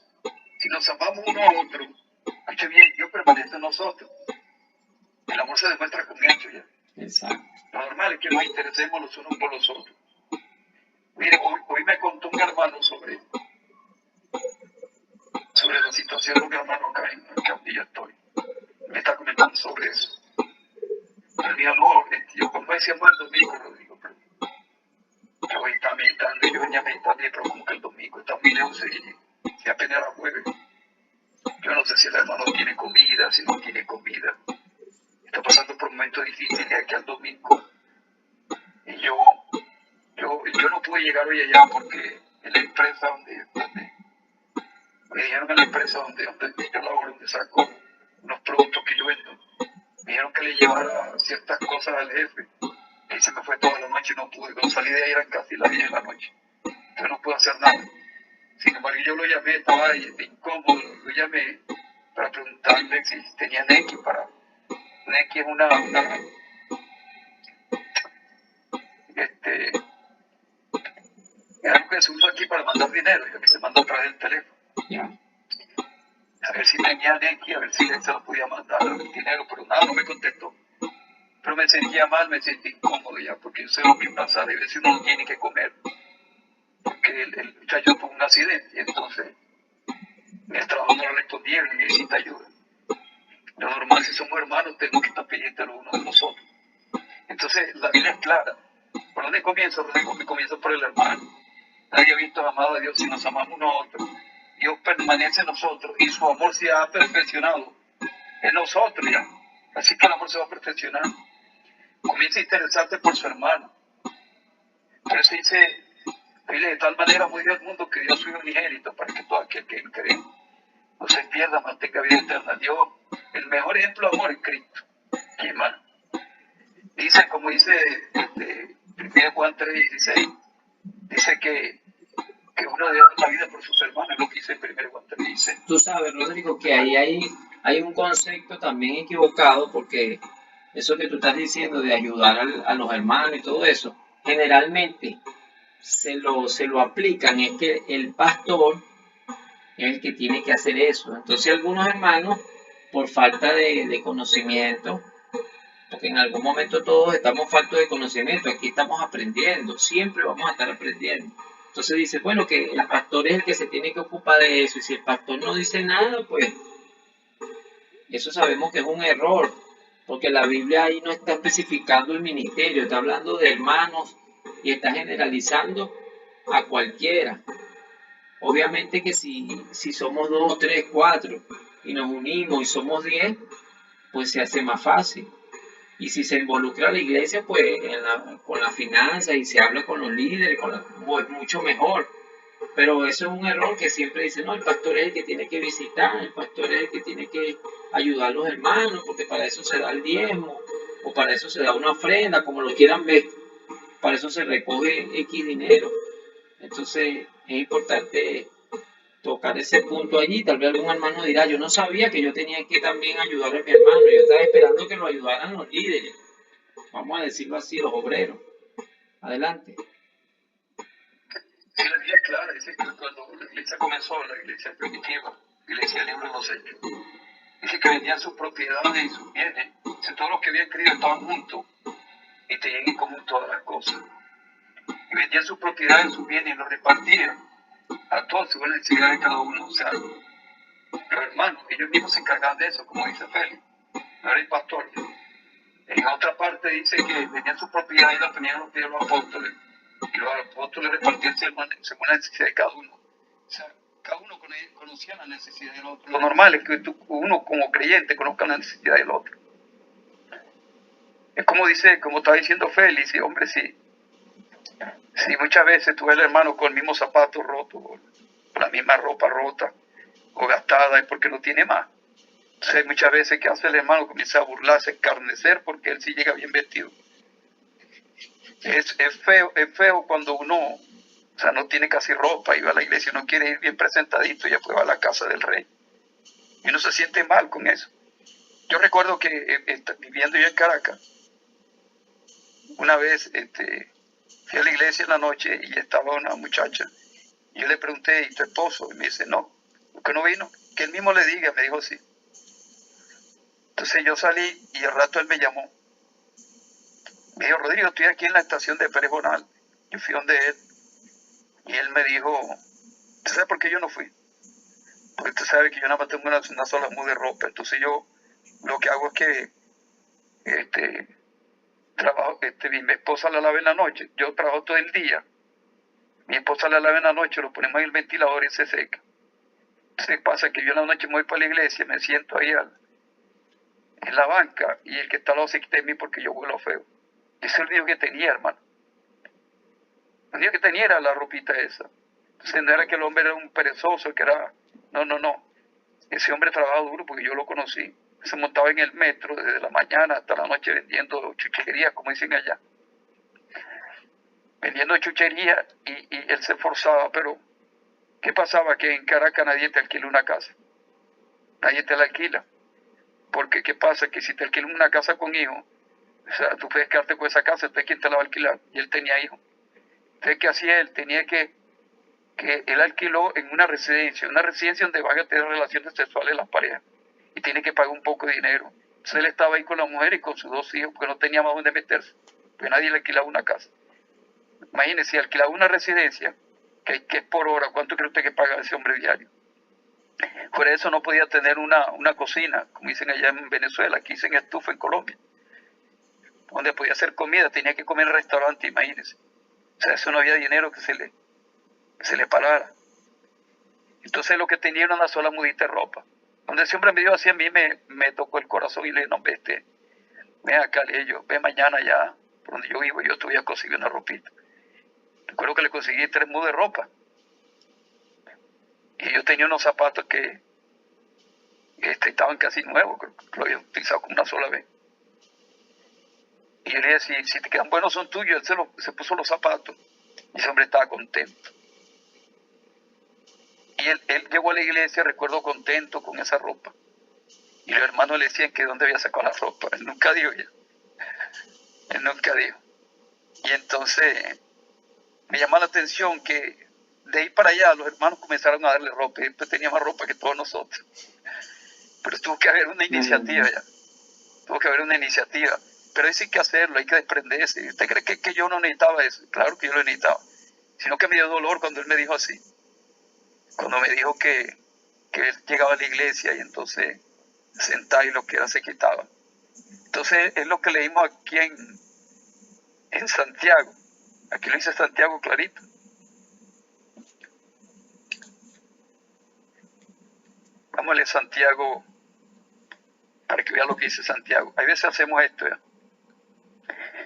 Si nos amamos uno a otro, escuche bien, Dios permanece en nosotros. El amor se demuestra con hechos ya. Exacto. Lo normal es que nos interesemos los unos por los otros. Mire, hoy me contó un hermano sobre la situación de un hermano acá en donde yo estoy. Me está comentando sobre eso. El mío no, yo como decíamos el domingo, Rodrigo, pero yo hoy estaba meditando, yo venía meditando, pero como que el domingo está muy lejos y apenas era jueves. Yo no sé si el hermano tiene comida, si no tiene comida. Está pasando por momentos difíciles de aquí al domingo. Y yo no pude llegar hoy allá porque en la empresa donde me dijeron en la empresa donde yo laboro, donde saco unos productos que yo vendo, me dijeron que le llevara ciertas cosas al jefe. Y se me fue toda la noche y no pude. Cuando salí de ahí eran casi las 10 de la noche. Entonces no pude hacer nada. Sin embargo, yo lo llamé, estaba incómodo, lo llamé para preguntarle si tenía Nequi para... Nequi es es algo que se usa aquí para mandar dinero, ya que se manda a través del teléfono. Ya. A ver si tenía Nequi, a ver si se lo podía mandar el dinero, pero nada, no me contestó. Pero me sentía mal, me sentí incómodo ya, porque yo sé lo que pasa, de veces uno no tiene que comer, porque el muchacho tuvo un accidente, y entonces en el trabajo no le respondieron y necesita ayuda. Lo normal, si somos hermanos, tenemos que estar pendientes los unos de nosotros. Entonces, la Biblia es clara. ¿Por dónde comienzo? Comienzo por el hermano. Nadie ha visto amado a Dios si nos amamos unos a otros. Dios permanece en nosotros y su amor se ha perfeccionado en nosotros ya. Así que el amor se va a perfeccionar. Comienza a interesarte por su hermano. Por eso dice, de tal manera amó Dios al mundo que dio a su hijo unigénito para que todo aquel que cree no se pierda, mantenga vida eterna. Dios, el mejor ejemplo de amor es Cristo. ¿Quién más? Dice, como dice 1 Juan 3:16, dice que uno debe dar la vida por sus hermanos, es lo que dice 1 Juan 3:16. Tú sabes, Rodrigo, que ahí hay un concepto también equivocado, porque eso que tú estás diciendo de ayudar a los hermanos y todo eso, generalmente se lo aplican, es que el pastor es el que tiene que hacer eso. Entonces algunos hermanos, por falta de conocimiento, porque en algún momento todos estamos faltos de conocimiento, aquí estamos aprendiendo, siempre vamos a estar aprendiendo. Entonces dice, bueno, que el pastor es el que se tiene que ocupar de eso, y si el pastor no dice nada, pues eso sabemos que es un error, porque la Biblia ahí no está especificando el ministerio, está hablando de hermanos y está generalizando a cualquiera. Obviamente que si somos 2, 3, 4 y nos unimos y somos 10, pues se hace más fácil. Y si se involucra a la iglesia, pues con la finanza y se habla con los líderes, pues mucho mejor. Pero eso es un error que siempre dicen, no, el pastor es el que tiene que visitar, el pastor es el que tiene que ayudar a los hermanos, porque para eso se da el diezmo, o para eso se da una ofrenda, como lo quieran ver, para eso se recoge X dinero. Entonces es importante tocar ese punto allí. Tal vez algún hermano dirá, yo no sabía que yo tenía que también ayudar a mi hermano, yo estaba esperando que lo ayudaran los líderes, vamos a decirlo así, los obreros. Adelante. Sí, la Biblia es clara, dice que cuando la iglesia comenzó, la iglesia primitiva, la iglesia del libro de los Hechos, dice que vendían sus propiedades y sus bienes, dice, todos los que habían creído estaban juntos y tenían en común todas las cosas. Y vendían sus propiedades y sus bienes y los repartían a todos según la necesidad de cada uno. O sea, los hermanos, ellos mismos se encargaban de eso, como dice Félix, no era el pastor. En otra parte dice que vendían sus propiedades y las tenían a los pies de los apóstoles, y los apóstoles repartían según la necesidad de cada uno. O sea, cada uno conocía la necesidad del otro. Lo normal es que uno como creyente conozca la necesidad del otro. Es como está diciendo Félix, y hombre, sí. Sí, muchas veces tú ves al hermano con el mismo zapato roto, o la misma ropa rota, o gastada, es porque no tiene más. Entonces muchas veces que hace el hermano comienza a burlarse, escarnecer, porque él sí llega bien vestido. Es feo cuando uno, no tiene casi ropa y va a la iglesia, uno quiere ir bien presentadito y después va a la casa del rey. Y uno se siente mal con eso. Yo recuerdo que viviendo yo en Caracas, una vez fui a la iglesia en la noche y estaba una muchacha. Y yo le pregunté, ¿y tu esposo? Y me dice, no, ¿por qué no vino? Que él mismo le diga, me dijo así. Entonces yo salí y al rato él me llamó. Me dijo, Rodrigo, estoy aquí en la estación de Pérez Bonal. Yo fui donde él. Y él me dijo, ¿tú sabes por qué yo no fui? Porque tú sabes que yo nada más tengo una sola muda de ropa. Entonces yo lo que hago es que trabajo, mi esposa la lava en la noche, yo trabajo todo el día, mi esposa la lava en la noche, lo ponemos en el ventilador y se seca. Entonces pasa que yo en la noche me voy para la iglesia, me siento ahí en la banca y el que está al lado se quita de mí porque yo huelo feo. Ese es el único que tenía, hermano. El único que tenía era la ropita esa. Entonces no era que el hombre era un perezoso, que era... No, no, no. Ese hombre trabajaba duro porque yo lo conocí. Se montaba en el metro desde la mañana hasta la noche vendiendo chucherías, como dicen allá. Vendiendo chucherías y él se esforzaba, pero ¿qué pasaba? Que en Caracas nadie te alquila una casa. Nadie te la alquila. Porque ¿qué pasa? Que si te alquilan una casa con hijos, o sea, tú puedes quedarte con esa casa, entonces ¿quién te la va a alquilar? Y él tenía hijos. Entonces, ¿qué hacía él? Tenía que él alquiló en una residencia donde van a tener relaciones sexuales las parejas. Y tiene que pagar un poco de dinero. Entonces él estaba ahí con la mujer y con sus 2 hijos, porque no tenía más donde meterse. Porque nadie le alquilaba una casa. Imagínese, si alquilaba una residencia, que es por hora, ¿cuánto cree usted que paga ese hombre diario? Por eso no podía tener una cocina, como dicen allá en Venezuela, aquí dicen estufa en Colombia, donde podía hacer comida, tenía que comer en el restaurante, imagínense. O sea, eso no había dinero que se le parara. Entonces lo que tenía era una sola mudita de ropa. Donde ese hombre me dio así, a mí me tocó el corazón y le dije, no, ven acá, le dije yo, ven mañana ya, por donde yo vivo, yo te voy a conseguir una ropita. Recuerdo que le conseguí 3 mudas de ropa. Y yo tenía unos zapatos que estaban casi nuevos, creo que lo había utilizado como una sola vez. Y yo le dije, si te quedan buenos son tuyos. Él se puso los zapatos y ese hombre estaba contento. Y él llegó a la iglesia, recuerdo, contento con esa ropa. Y los hermanos le decían que dónde había sacado la ropa. Él nunca dijo ya. Él nunca dijo. Y entonces me llamó la atención que de ahí para allá los hermanos comenzaron a darle ropa. Y él tenía más ropa que todos nosotros. Pero tuvo que haber una iniciativa ya. Tuvo que haber una iniciativa. Pero hay que hacerlo, hay que desprenderse. ¿Usted cree que yo no necesitaba eso? Claro que yo lo necesitaba. Sino que me dio dolor cuando él me dijo así. Cuando me dijo que él llegaba a la iglesia y entonces sentaba y lo que era se quitaba. Entonces es lo que leímos aquí en Santiago. Aquí lo dice Santiago clarito. Vamos a leer Santiago para que vea lo que dice Santiago. A veces hacemos esto ya.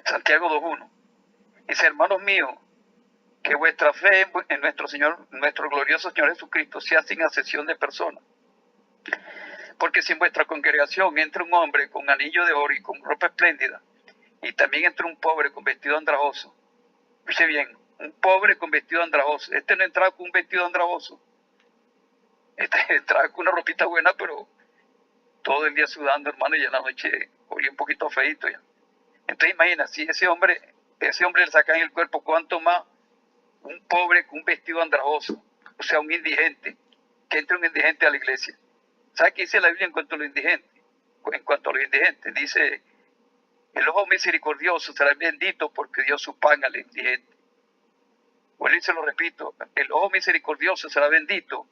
Santiago 2.1. Dice, hermanos míos, que vuestra fe en nuestro Señor, nuestro glorioso Señor Jesucristo, sea sin excepción de personas. Porque si en vuestra congregación entra un hombre con anillo de oro y con ropa espléndida, y también entra un pobre con vestido andrajoso, escuche bien, un pobre con vestido andrajoso, no entraba con un vestido andrajoso, entraba con una ropita buena, pero todo el día sudando, hermano, y en la noche olía un poquito feito ya. Entonces imagina, si ese hombre le sacan el cuerpo, ¿cuánto más un pobre con un vestido andrajoso? O sea, un indigente, que entre un indigente a la iglesia. ¿Sabe qué dice la Biblia en cuanto a los indigentes? En cuanto a los indigentes, dice, el ojo misericordioso será bendito porque dio su pan al indigente. Bueno, y se lo repito, el ojo misericordioso será bendito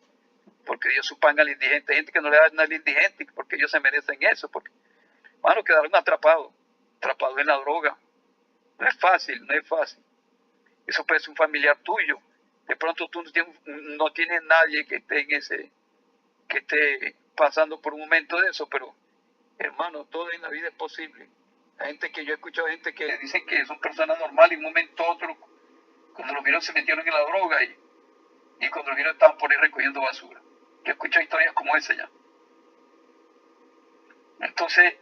porque dio su pan al indigente. Hay gente que no le da nada al indigente porque ellos se merecen eso, porque, hermano, quedaron atrapados en la droga. No es fácil. Eso puede ser un familiar tuyo. De pronto tú no tienes nadie que esté pasando por un momento de eso, pero hermano, todo en la vida es posible. Hay gente que yo he escuchado gente que dicen que son personas normales y un momento otro, cuando los vieron se metieron en la droga y cuando los vieron estaban por ahí recogiendo basura. Yo he escuchado historias como esa ya. Entonces,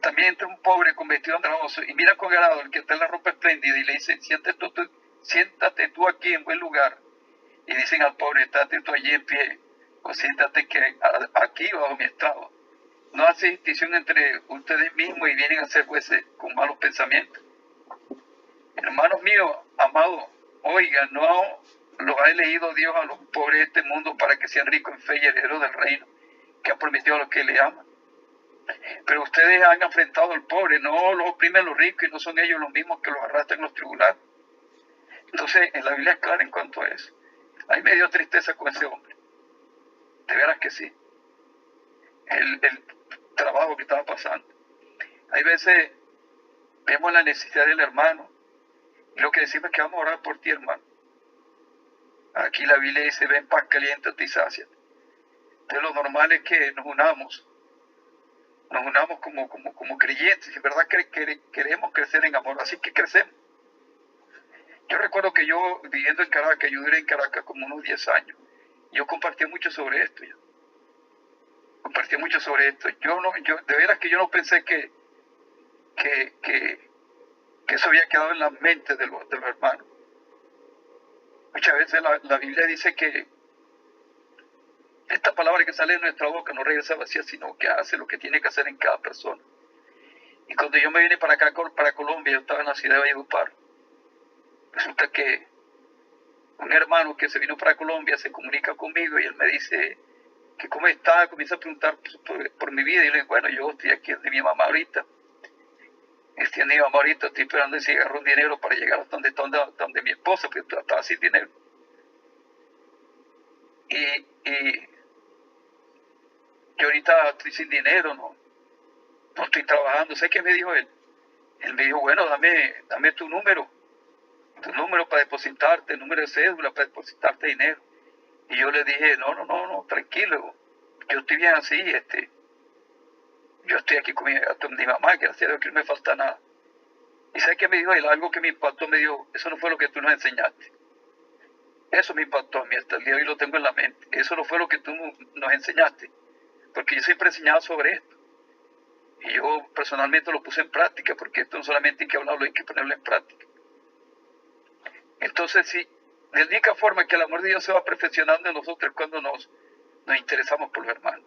también entra un pobre con vestido andrajoso y mira con agrado el que está en la ropa espléndida y le dice, siéntate tú aquí en buen lugar. Y dicen al pobre, estate tú allí en pie, o siéntate aquí bajo mi estrado. No hace distinción entre ustedes mismos y vienen a ser jueces con malos pensamientos. Hermanos míos, amados, oigan, no los ha elegido Dios a los pobres de este mundo para que sean ricos en fe y herederos del reino que ha prometido a los que le aman. Pero ustedes han enfrentado al pobre, no los oprimen los ricos y no son ellos los mismos que los arrastran en los tribunales. Entonces, en la Biblia es clara en cuanto a eso. Ahí me dio tristeza con ese hombre. De veras que sí. El trabajo que estaba pasando. Hay veces vemos la necesidad del hermano, y lo que decimos es que vamos a orar por ti, hermano. Aquí la Biblia dice, ven paz caliente y sacia. Entonces lo normal es que nos unamos como creyentes, y en verdad queremos crecer en amor, así que crecemos. Yo recuerdo que yo, viviendo en Caracas, yo duré en Caracas como unos 10 años, yo compartí mucho sobre esto, yo de veras que yo no pensé que eso había quedado en la mente de los hermanos. Muchas veces la Biblia dice que esta palabra que sale de nuestra boca no regresa vacía, sino que hace lo que tiene que hacer en cada persona. Y cuando yo me vine para acá, para Colombia, yo estaba en la ciudad de Valledupar. Resulta que un hermano que se vino para Colombia se comunica conmigo y él me dice que cómo está, comienza a preguntar por mi vida. Y yo le digo, bueno, yo estoy aquí de mi mamá ahorita. Estoy esperando si agarro un dinero para llegar hasta donde mi esposa, porque estaba sin dinero. Y yo ahorita estoy sin dinero, no estoy trabajando. ¿Sabes qué me dijo él? Él me dijo, bueno, dame tu número para depositarte, el número de cédula para depositarte dinero. Y yo le dije, no, tranquilo, yo estoy bien así, yo estoy aquí con mi mamá, que gracias a Dios que no me falta nada. ¿Y sabes qué me dijo él? Algo que me impactó, me dijo, eso no fue lo que tú nos enseñaste. Eso me impactó a mí, hasta el día de hoy lo tengo en la mente. Eso no fue lo que tú nos enseñaste, porque yo siempre he enseñado sobre esto. Y yo personalmente lo puse en práctica, porque esto no solamente hay que hablarlo, hay que ponerlo en práctica. Entonces, sí, de la única forma que el amor de Dios se va perfeccionando en nosotros es cuando nos interesamos por los hermanos.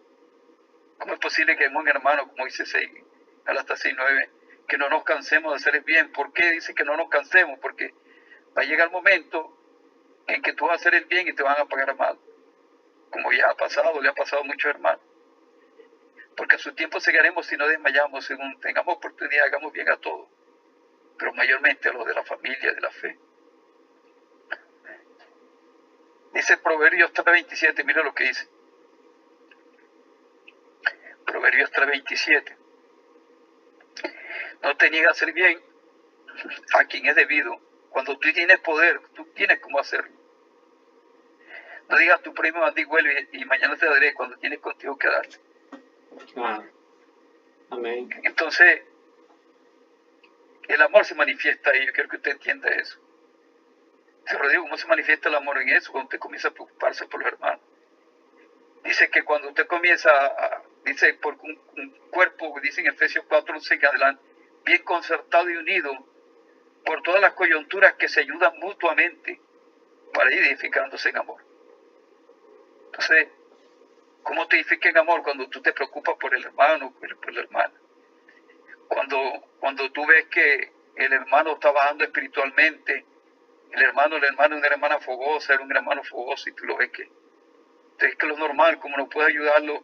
¿Cómo es posible que un hermano, como dice Gálatas 6:9, que no nos cansemos de hacer el bien? ¿Por qué dice que no nos cansemos? Porque va a llegar el momento en que tú vas a hacer el bien y te van a pagar mal. Como ya ha pasado, le ha pasado a muchos hermanos. Porque a su tiempo seguiremos si no desmayamos, según tengamos oportunidad, hagamos bien a todos. Pero mayormente a los de la familia, de la fe. Dice Proverbios 3:27, mira lo que dice. Proverbios 3:27. No te niegas a hacer bien a quien es debido. Cuando tú tienes poder, tú tienes cómo hacerlo. No digas a tu primo, anda y vuelve y mañana te daré cuando tienes contigo que darle. Claro. Amén. Entonces, el amor se manifiesta y yo quiero que usted entienda eso. Dice Rodrigo, ¿cómo se manifiesta el amor en eso? Cuando usted comienza a preocuparse por los hermanos. Dice que cuando usted comienza dice, por un cuerpo, dice en Efesios 4:11 en adelante, bien concertado y unido por todas las coyunturas que se ayudan mutuamente para ir edificándose en amor. Entonces, ¿cómo te edifica en amor? Cuando tú te preocupas por el hermano, por la hermana. Cuando tú ves que el hermano está bajando espiritualmente, el hermano es una hermana fogosa, era un hermano fogoso, y tú lo ves que lo normal, como no puede ayudarlo,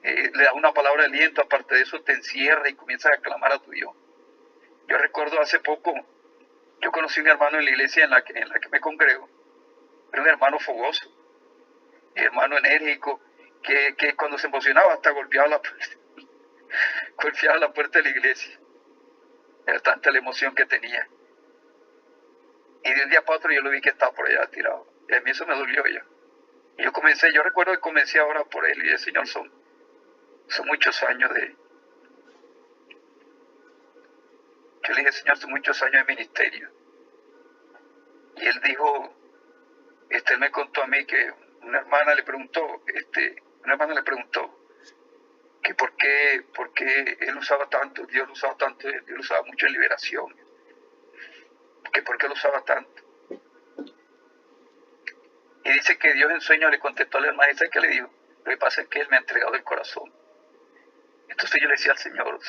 le das una palabra de aliento, aparte de eso te encierra y comienzas a clamar a tu Dios. Yo recuerdo hace poco, yo conocí a un hermano en la iglesia en la que me congrego, era un hermano fogoso, un hermano enérgico, que cuando se emocionaba hasta golpeaba la puerta de la iglesia. Era tanta la emoción que tenía. Y de un día para otro yo lo vi que estaba por allá tirado. Y a mí eso me dolió ya. Y yo recuerdo que comencé a orar por él y el Señor son muchos años yo le dije, Señor, son muchos años de ministerio. Y él dijo, él me contó a mí que una hermana le preguntó que por qué él usaba tanto, Dios lo usaba tanto, Dios lo usaba mucho en liberación, que por qué lo usaba tanto. Y dice que Dios en sueño le contestó a la hermana, y ¿sabe qué le dijo? Lo que pasa es que él me ha entregado el corazón. Entonces yo le decía al Señor,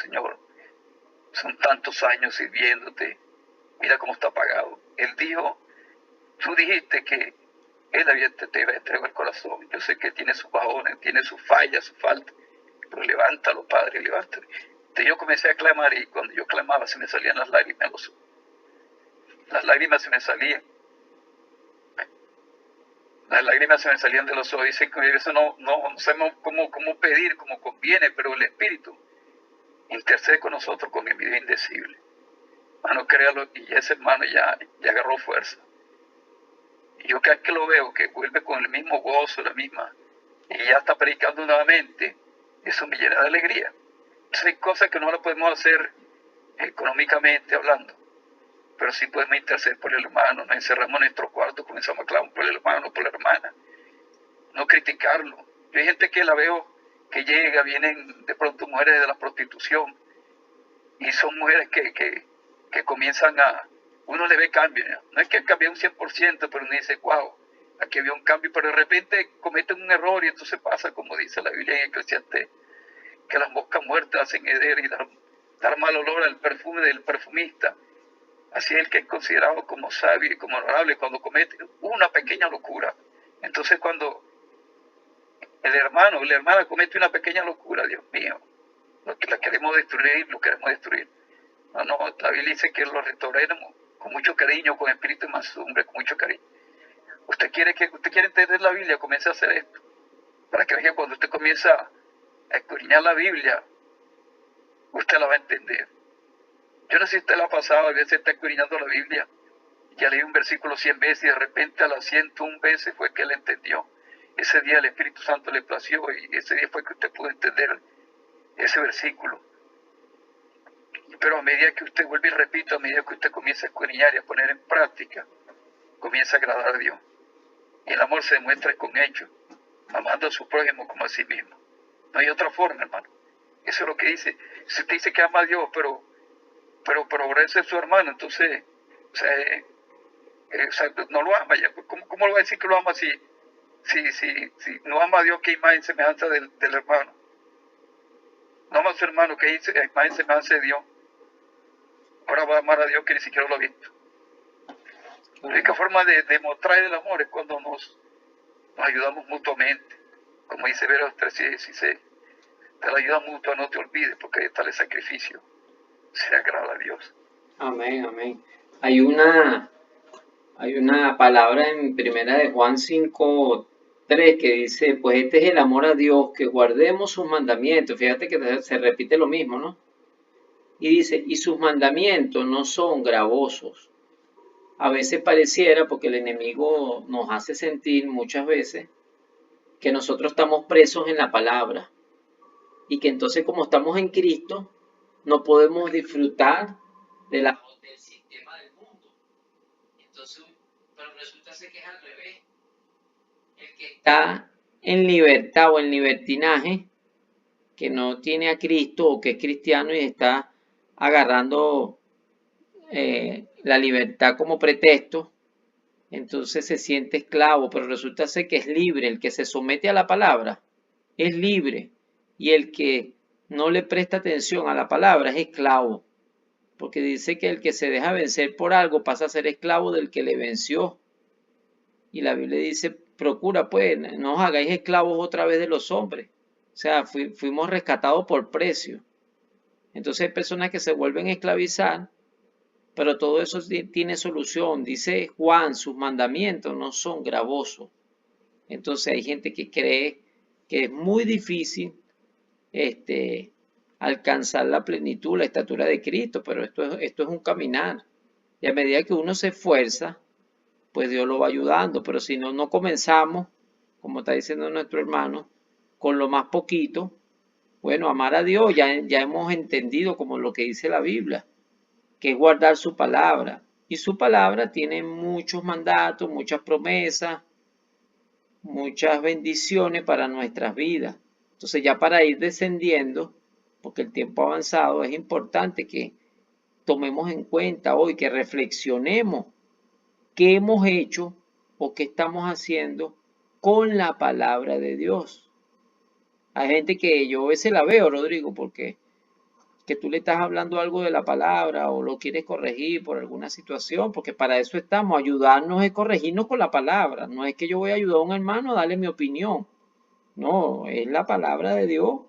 son tantos años sirviéndote, mira cómo está pagado. Él dijo, tú dijiste que él te había entregado el corazón. Yo sé que tiene sus bajones, tiene sus fallas, sus faltas, pero levántalo, Padre, levántalo. Entonces yo comencé a clamar y cuando yo clamaba se me salían las lágrimas, las lágrimas se me salían. Las lágrimas se me salían de los ojos. Dicen que eso no sabemos cómo pedir, como conviene, pero el Espíritu intercede con nosotros con envidia indecible. Hermano, créalo, y ese hermano ya agarró fuerza. Y yo cada vez que lo veo, que vuelve con el mismo gozo, la misma, y ya está predicando nuevamente, eso me llena de alegría. Entonces hay cosas que no las podemos hacer económicamente hablando, pero sí podemos interceder por el hermano, nos encerramos en nuestro cuarto, comenzamos a clamar por el hermano, por la hermana, no criticarlo. Yo hay gente que la veo que llega, vienen de pronto mujeres de la prostitución, y son mujeres que comienzan uno le ve cambio, no es que cambie un 100%, pero uno dice, wow, aquí había un cambio, pero de repente cometen un error y entonces pasa, como dice la Biblia en Eclesiastés, que las moscas muertas hacen heder y dar mal olor al perfume del perfumista. Así es el que es considerado como sabio y como honorable cuando comete una pequeña locura. Entonces cuando el hermano o la hermana comete una pequeña locura, Dios mío, la queremos destruir, lo queremos destruir. No, la Biblia dice que lo restauraremos con mucho cariño, con espíritu de mansedumbre, con mucho cariño. Usted quiere entender la Biblia, comience a hacer esto. Para que vean, cuando usted comienza a escudriñar la Biblia, usted la va a entender. Yo no sé si usted la ha pasado, a veces está escudriñando la Biblia, ya leí un versículo 100 veces y de repente a las 101 veces fue que él entendió. Ese día el Espíritu Santo le plació y ese día fue que usted pudo entender ese versículo. Pero a medida que usted vuelve y repito, a medida que usted comienza a escudriñar y a poner en práctica, comienza a agradar a Dios. Y el amor se demuestra con hechos, amando a su prójimo como a sí mismo. No hay otra forma, hermano. Eso es lo que dice. Si usted dice que ama a Dios, pero aborrece a su hermano, entonces, no lo ama ya. ¿Cómo lo va a decir que lo ama si no ama a Dios, que imagen semejanza del hermano? No ama a su hermano, que imagen semejanza de Dios. Ahora va a amar a Dios que ni siquiera lo ha visto. La única forma de demostrar el amor es cuando nos ayudamos mutuamente. Como dice Hebreos 13:16, de la ayuda mutua no te olvides, porque ahí está el sacrificio. Se agrada a Dios. Amén, amén. Hay una palabra en primera de Juan 5:3 que dice, pues este es el amor a Dios, que guardemos sus mandamientos. Fíjate que se repite lo mismo, ¿no? Y dice, y sus mandamientos no son gravosos. A veces pareciera, porque el enemigo nos hace sentir muchas veces, que nosotros estamos presos en la palabra y que entonces como estamos en Cristo, no podemos disfrutar del sistema del mundo. Entonces, pero resulta ser que es al revés. El que está en libertad o en libertinaje, que no tiene a Cristo o que es cristiano y está agarrando la libertad como pretexto, entonces se siente esclavo, pero resulta ser que es libre. El que se somete a la palabra es libre y el que no le presta atención a la palabra es esclavo, porque dice que el que se deja vencer por algo pasa a ser esclavo del que le venció. Y la Biblia dice, procura pues, no os hagáis esclavos otra vez de los hombres. O sea, fuimos rescatados por precio. Entonces hay personas que se vuelven a esclavizar, pero todo eso tiene solución. Dice Juan, sus mandamientos no son gravosos. Entonces hay gente que cree que es muy difícil alcanzar la plenitud, la estatura de Cristo, pero esto es un caminar. Y a medida que uno se esfuerza, pues Dios lo va ayudando. Pero si no comenzamos, como está diciendo nuestro hermano, con lo más poquito, bueno, amar a Dios ya hemos entendido como lo que dice la Biblia, que es guardar su palabra. Y su palabra tiene muchos mandatos, muchas promesas, muchas bendiciones para nuestras vidas. Entonces ya para ir descendiendo, porque el tiempo ha avanzado, es importante que tomemos en cuenta hoy, que reflexionemos qué hemos hecho o qué estamos haciendo con la palabra de Dios. Hay gente que yo a veces la veo, Rodrigo, porque que tú le estás hablando algo de la palabra o lo quieres corregir por alguna situación, porque para eso estamos, ayudarnos es corregirnos con la palabra. No es que yo voy a ayudar a un hermano a darle mi opinión. No, es la palabra de Dios.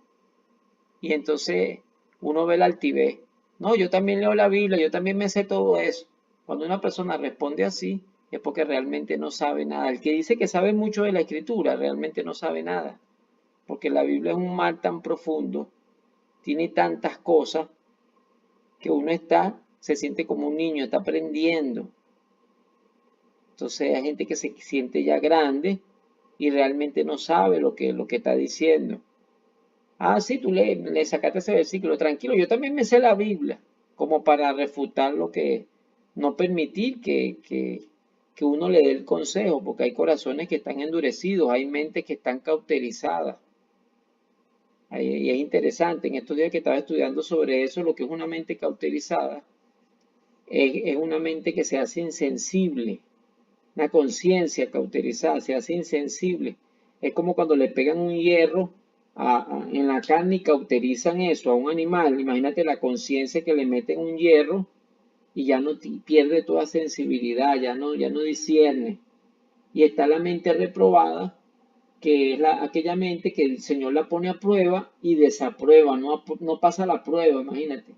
Y entonces uno ve la altivez. No, yo también leo la Biblia, yo también me sé todo eso. Cuando una persona responde así, es porque realmente no sabe nada. El que dice que sabe mucho de la escritura, realmente no sabe nada. Porque la Biblia es un mar tan profundo, tiene tantas cosas, que uno está se siente como un niño, está aprendiendo. Entonces hay gente que se siente ya grande y realmente no sabe lo que está diciendo. Ah, sí, tú le sacaste ese versículo, tranquilo, yo también me sé la Biblia, como para refutar lo que, no permitir que uno le dé el consejo, porque hay corazones que están endurecidos, hay mentes que están cauterizadas. Y es interesante, en estos días que estaba estudiando sobre eso, lo que es una mente cauterizada, es una mente que se hace insensible, una conciencia cauterizada, se hace insensible. Es como cuando le pegan un hierro en la carne y cauterizan eso a un animal. Imagínate la conciencia que le meten un hierro y ya no pierde toda sensibilidad, ya no discierne. Y está la mente reprobada, que es aquella mente que el Señor la pone a prueba y desaprueba, no pasa la prueba, imagínate.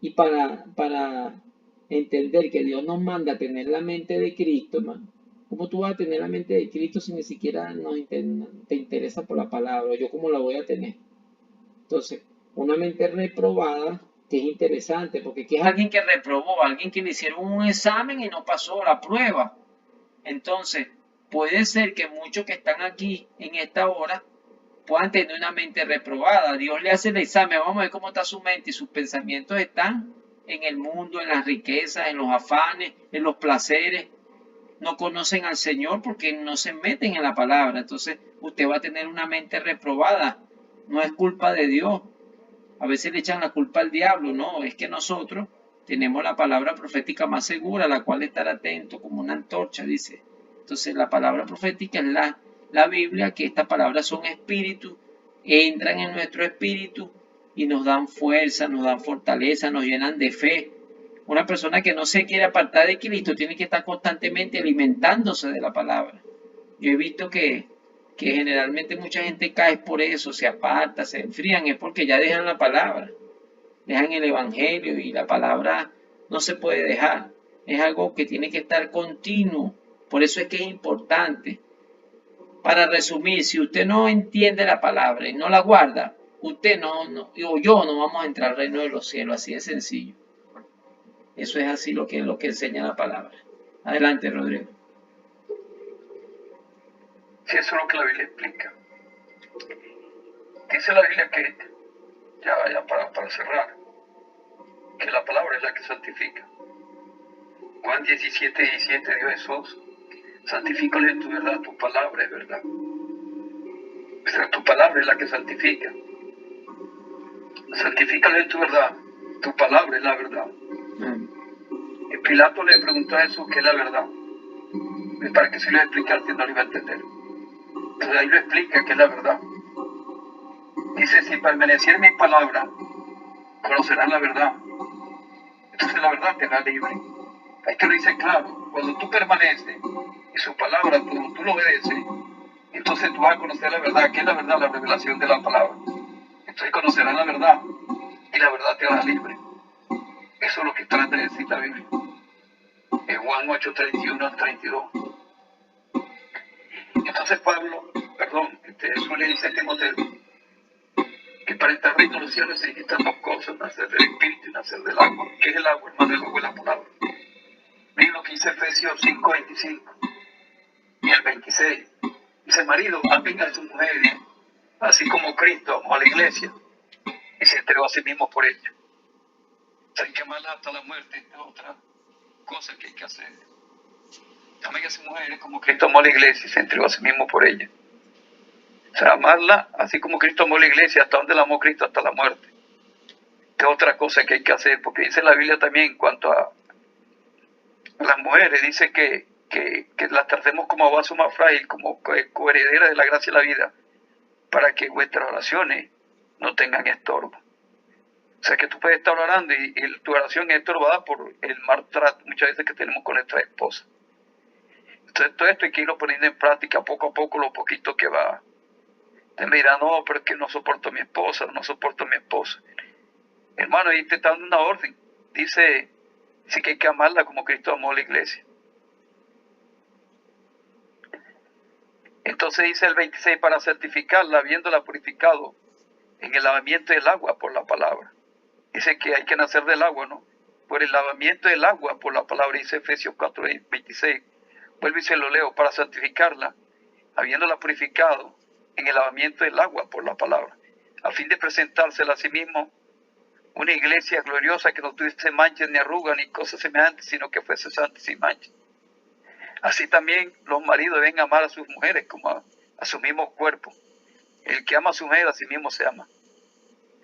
Y para entender que Dios nos manda a tener la mente de Cristo, hermano, ¿cómo tú vas a tener la mente de Cristo si ni siquiera te interesa por la palabra? ¿Yo cómo la voy a tener? Entonces, una mente reprobada, que es interesante, porque ¿qué es alguien que reprobó? Alguien que le hicieron un examen y no pasó la prueba. Entonces, puede ser que muchos que están aquí en esta hora puedan tener una mente reprobada. Dios le hace el examen, vamos a ver cómo está su mente y sus pensamientos están en el mundo, en las riquezas, en los afanes, en los placeres. No conocen al Señor porque no se meten en la palabra. Entonces usted va a tener una mente reprobada. No es culpa de Dios. A veces le echan la culpa al diablo. No, es que nosotros tenemos la palabra profética más segura, a la cual estar atento como una antorcha, dice. Entonces la palabra profética es la Biblia, que estas palabras son espíritu, entran en nuestro espíritu y nos dan fuerza, nos dan fortaleza, nos llenan de fe. Una persona que no se quiere apartar de Cristo tiene que estar constantemente alimentándose de la palabra. Yo he visto que generalmente mucha gente cae por eso, se aparta, se enfrían, es porque ya dejan la palabra, dejan el evangelio y la palabra no se puede dejar. Es algo que tiene que estar continuo. Por eso es que es importante. Para resumir, si usted no entiende la palabra y no la guarda, usted o yo no vamos a entrar al reino de los cielos, así de sencillo. Eso es así lo que enseña la palabra. Adelante, Rodrigo. Sí, eso es lo que la Biblia explica. Dice la Biblia que, ya para cerrar, que la palabra es la que santifica. Juan 17:17 dijo Jesús, santifícale en tu verdad, tu palabra es verdad. O sea, tu palabra es la que santifica. Santifícale en tu verdad, tu palabra es la verdad. Y Pilato le preguntó a Jesús qué es la verdad. Y para que se lo explicara, no lo iba a entender. Entonces ahí lo explica qué es la verdad. Dice, si permaneciera en mi palabra, conocerán la verdad. Entonces la verdad te hará libre. Ahí te lo dice claro. Cuando tú permaneces y su palabra, cuando tú lo obedeces, entonces tú vas a conocer la verdad. ¿Qué es la verdad? La revelación de la palabra. Entonces conocerás la verdad y la verdad te hará libre. Eso es lo que trata de decir la Biblia. En Juan 8:31 al 32. Entonces Jesús le dice a Timoteo que para entrar en los cielos se necesitan dos cosas, nacer del espíritu y nacer del agua. ¿Qué es el agua, hermano? El agua es la palabra. Miren lo que dice Efesios 5:25 y el 26. Dice, marido, amen a sus mujeres, así como Cristo amó a la iglesia y se entregó a sí mismo por ella. O sea, hay que amarla hasta la muerte. Esta es otra cosa que hay que hacer. Amen a sus mujeres como Cristo amó a la iglesia y se entregó a sí mismo por ella. O sea, amarla así como Cristo amó a la iglesia, hasta donde la amó Cristo, hasta la muerte. Esta es otra cosa que hay que hacer, porque dice la Biblia también en cuanto a las mujeres, dice que las tratemos como vaso más frágil, como coheredera de la gracia y la vida, para que vuestras oraciones no tengan estorbo. O sea que tú puedes estar orando y tu oración es estorbada por el maltrato muchas veces que tenemos con nuestra esposa. Entonces todo esto hay que irlo poniendo en práctica poco a poco, lo poquito que va. Te me dirá, no, pero es que no soporto a mi esposa, no soporto a mi esposo. Hermano, ahí te está dando una orden. Dice que hay que amarla como Cristo amó a la iglesia. Entonces dice el 26, para certificarla, habiéndola purificado en el lavamiento del agua por la palabra. Dice que hay que nacer del agua, ¿no? por el lavamiento del agua, por la palabra, dice Efesios 4:26. Vuelvo y se lo leo, para santificarla, habiéndola purificado en el lavamiento del agua por la palabra, a fin de presentársela a sí mismo una iglesia gloriosa que no tuviese manchas ni arrugas ni cosas semejantes, sino que fuese santa y sin mancha. Así también los maridos deben amar a sus mujeres como a su mismo cuerpo. El que ama a su mujer a sí mismo se ama,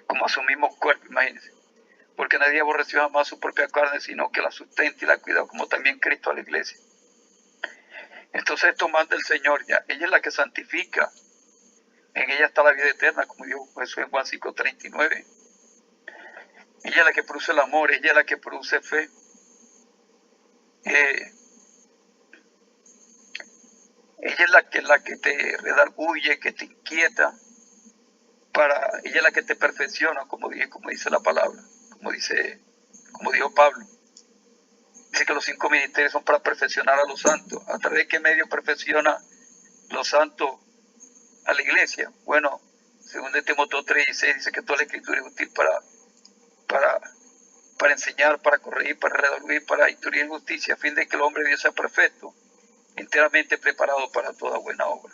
como a su mismo cuerpo, imagínense. Porque nadie aborreció jamás su propia carne, sino que la sustenta y la cuida, como también Cristo a la iglesia. Entonces esto manda el Señor ya. Ella es la que santifica. En ella está la vida eterna, como dijo Jesús en Juan 5:39. Ella es la que produce el amor, ella es la que produce fe. Ella es la que te redarguye, que te inquieta. Ella es la que te perfecciona, como dice la palabra, como dijo Pablo. Dice que los 5 ministerios son para perfeccionar a los santos. ¿A través de qué medio perfecciona los santos a la iglesia? Bueno, según de Timoteo 3:16 dice que toda la escritura es útil para enseñar, para corregir, para redarguir, para instruir en justicia, a fin de que el hombre de Dios sea perfecto, enteramente preparado para toda buena obra.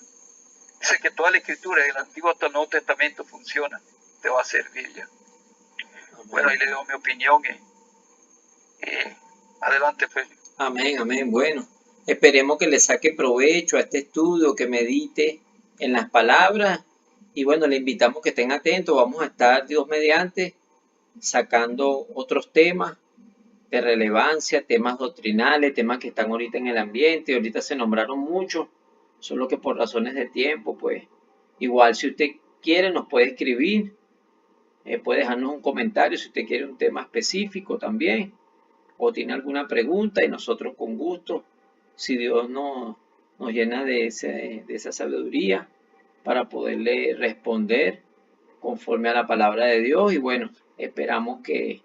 Dice que toda la escritura, del Antiguo hasta el Nuevo Testamento, funciona, te va a servir ya. Bueno, ahí le doy mi opinión. Adelante, Félix. Amén, amén. Bueno, esperemos que le saque provecho a este estudio, que medite en las palabras. Y bueno, le invitamos que estén atentos. Vamos a estar, Dios mediante, sacando otros temas de relevancia, temas doctrinales, temas que están ahorita en el ambiente. Ahorita se nombraron muchos, solo que por razones de tiempo, pues igual si usted quiere nos puede escribir, puede dejarnos un comentario si usted quiere un tema específico también, o tiene alguna pregunta y nosotros con gusto, si Dios nos llena de esa sabiduría para poderle responder conforme a la palabra de Dios. Y bueno, esperamos que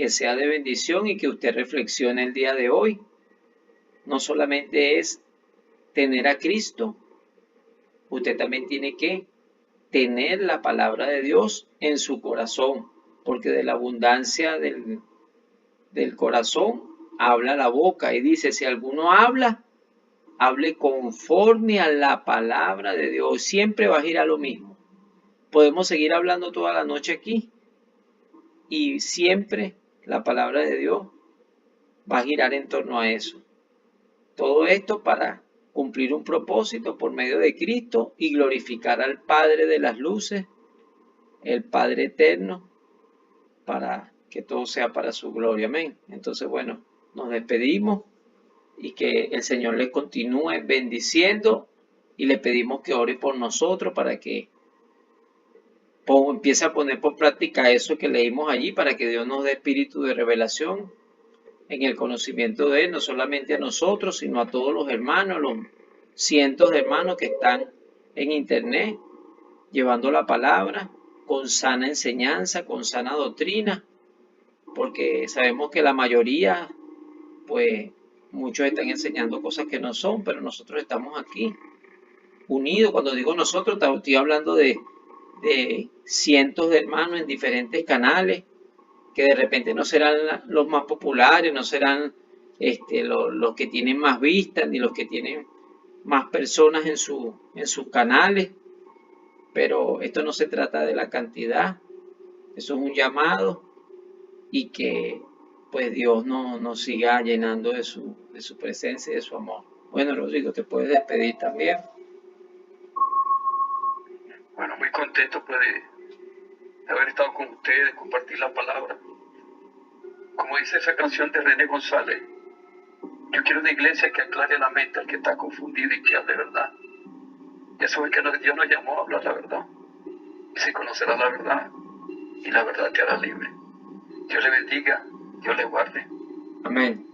sea de bendición y que usted reflexione el día de hoy. No solamente es tener a Cristo, usted también tiene que tener la palabra de Dios en su corazón, porque de la abundancia del corazón habla la boca. Y dice, si alguno habla, hable conforme a la palabra de Dios. Siempre va a girar lo mismo. Podemos seguir hablando toda la noche aquí y siempre la palabra de Dios va a girar en torno a eso. Todo esto para cumplir un propósito por medio de Cristo y glorificar al Padre de las luces, el Padre eterno, para que todo sea para su gloria. Amén. Entonces, bueno, nos despedimos y que el Señor les continúe bendiciendo y le pedimos que ore por nosotros para que empiece a poner por práctica eso que leímos allí, para que Dios nos dé espíritu de revelación en el conocimiento de Él, no solamente a nosotros, sino a todos los hermanos, los cientos de hermanos que están en internet llevando la palabra con sana enseñanza, con sana doctrina, porque sabemos que la mayoría, pues muchos están enseñando cosas que no son, pero nosotros estamos aquí unidos. Cuando digo nosotros, estoy hablando de cientos de hermanos en diferentes canales, que de repente no serán los más populares, no serán los que tienen más vistas, ni los que tienen más personas en sus canales, pero esto no se trata de la cantidad, eso es un llamado, y que pues Dios nos siga llenando de su presencia y de su amor. Bueno, Rodrigo, te puedes despedir también. Bueno, muy contento pues, de haber estado con ustedes, de compartir la palabra. Como dice esa canción de René González, yo quiero una iglesia que aclare la mente al que está confundido y que hable verdad. Y eso es que Dios nos llamó a hablar la verdad. Y se conocerá la verdad, y la verdad te hará libre. Dios le bendiga, Dios le guarde. Amén.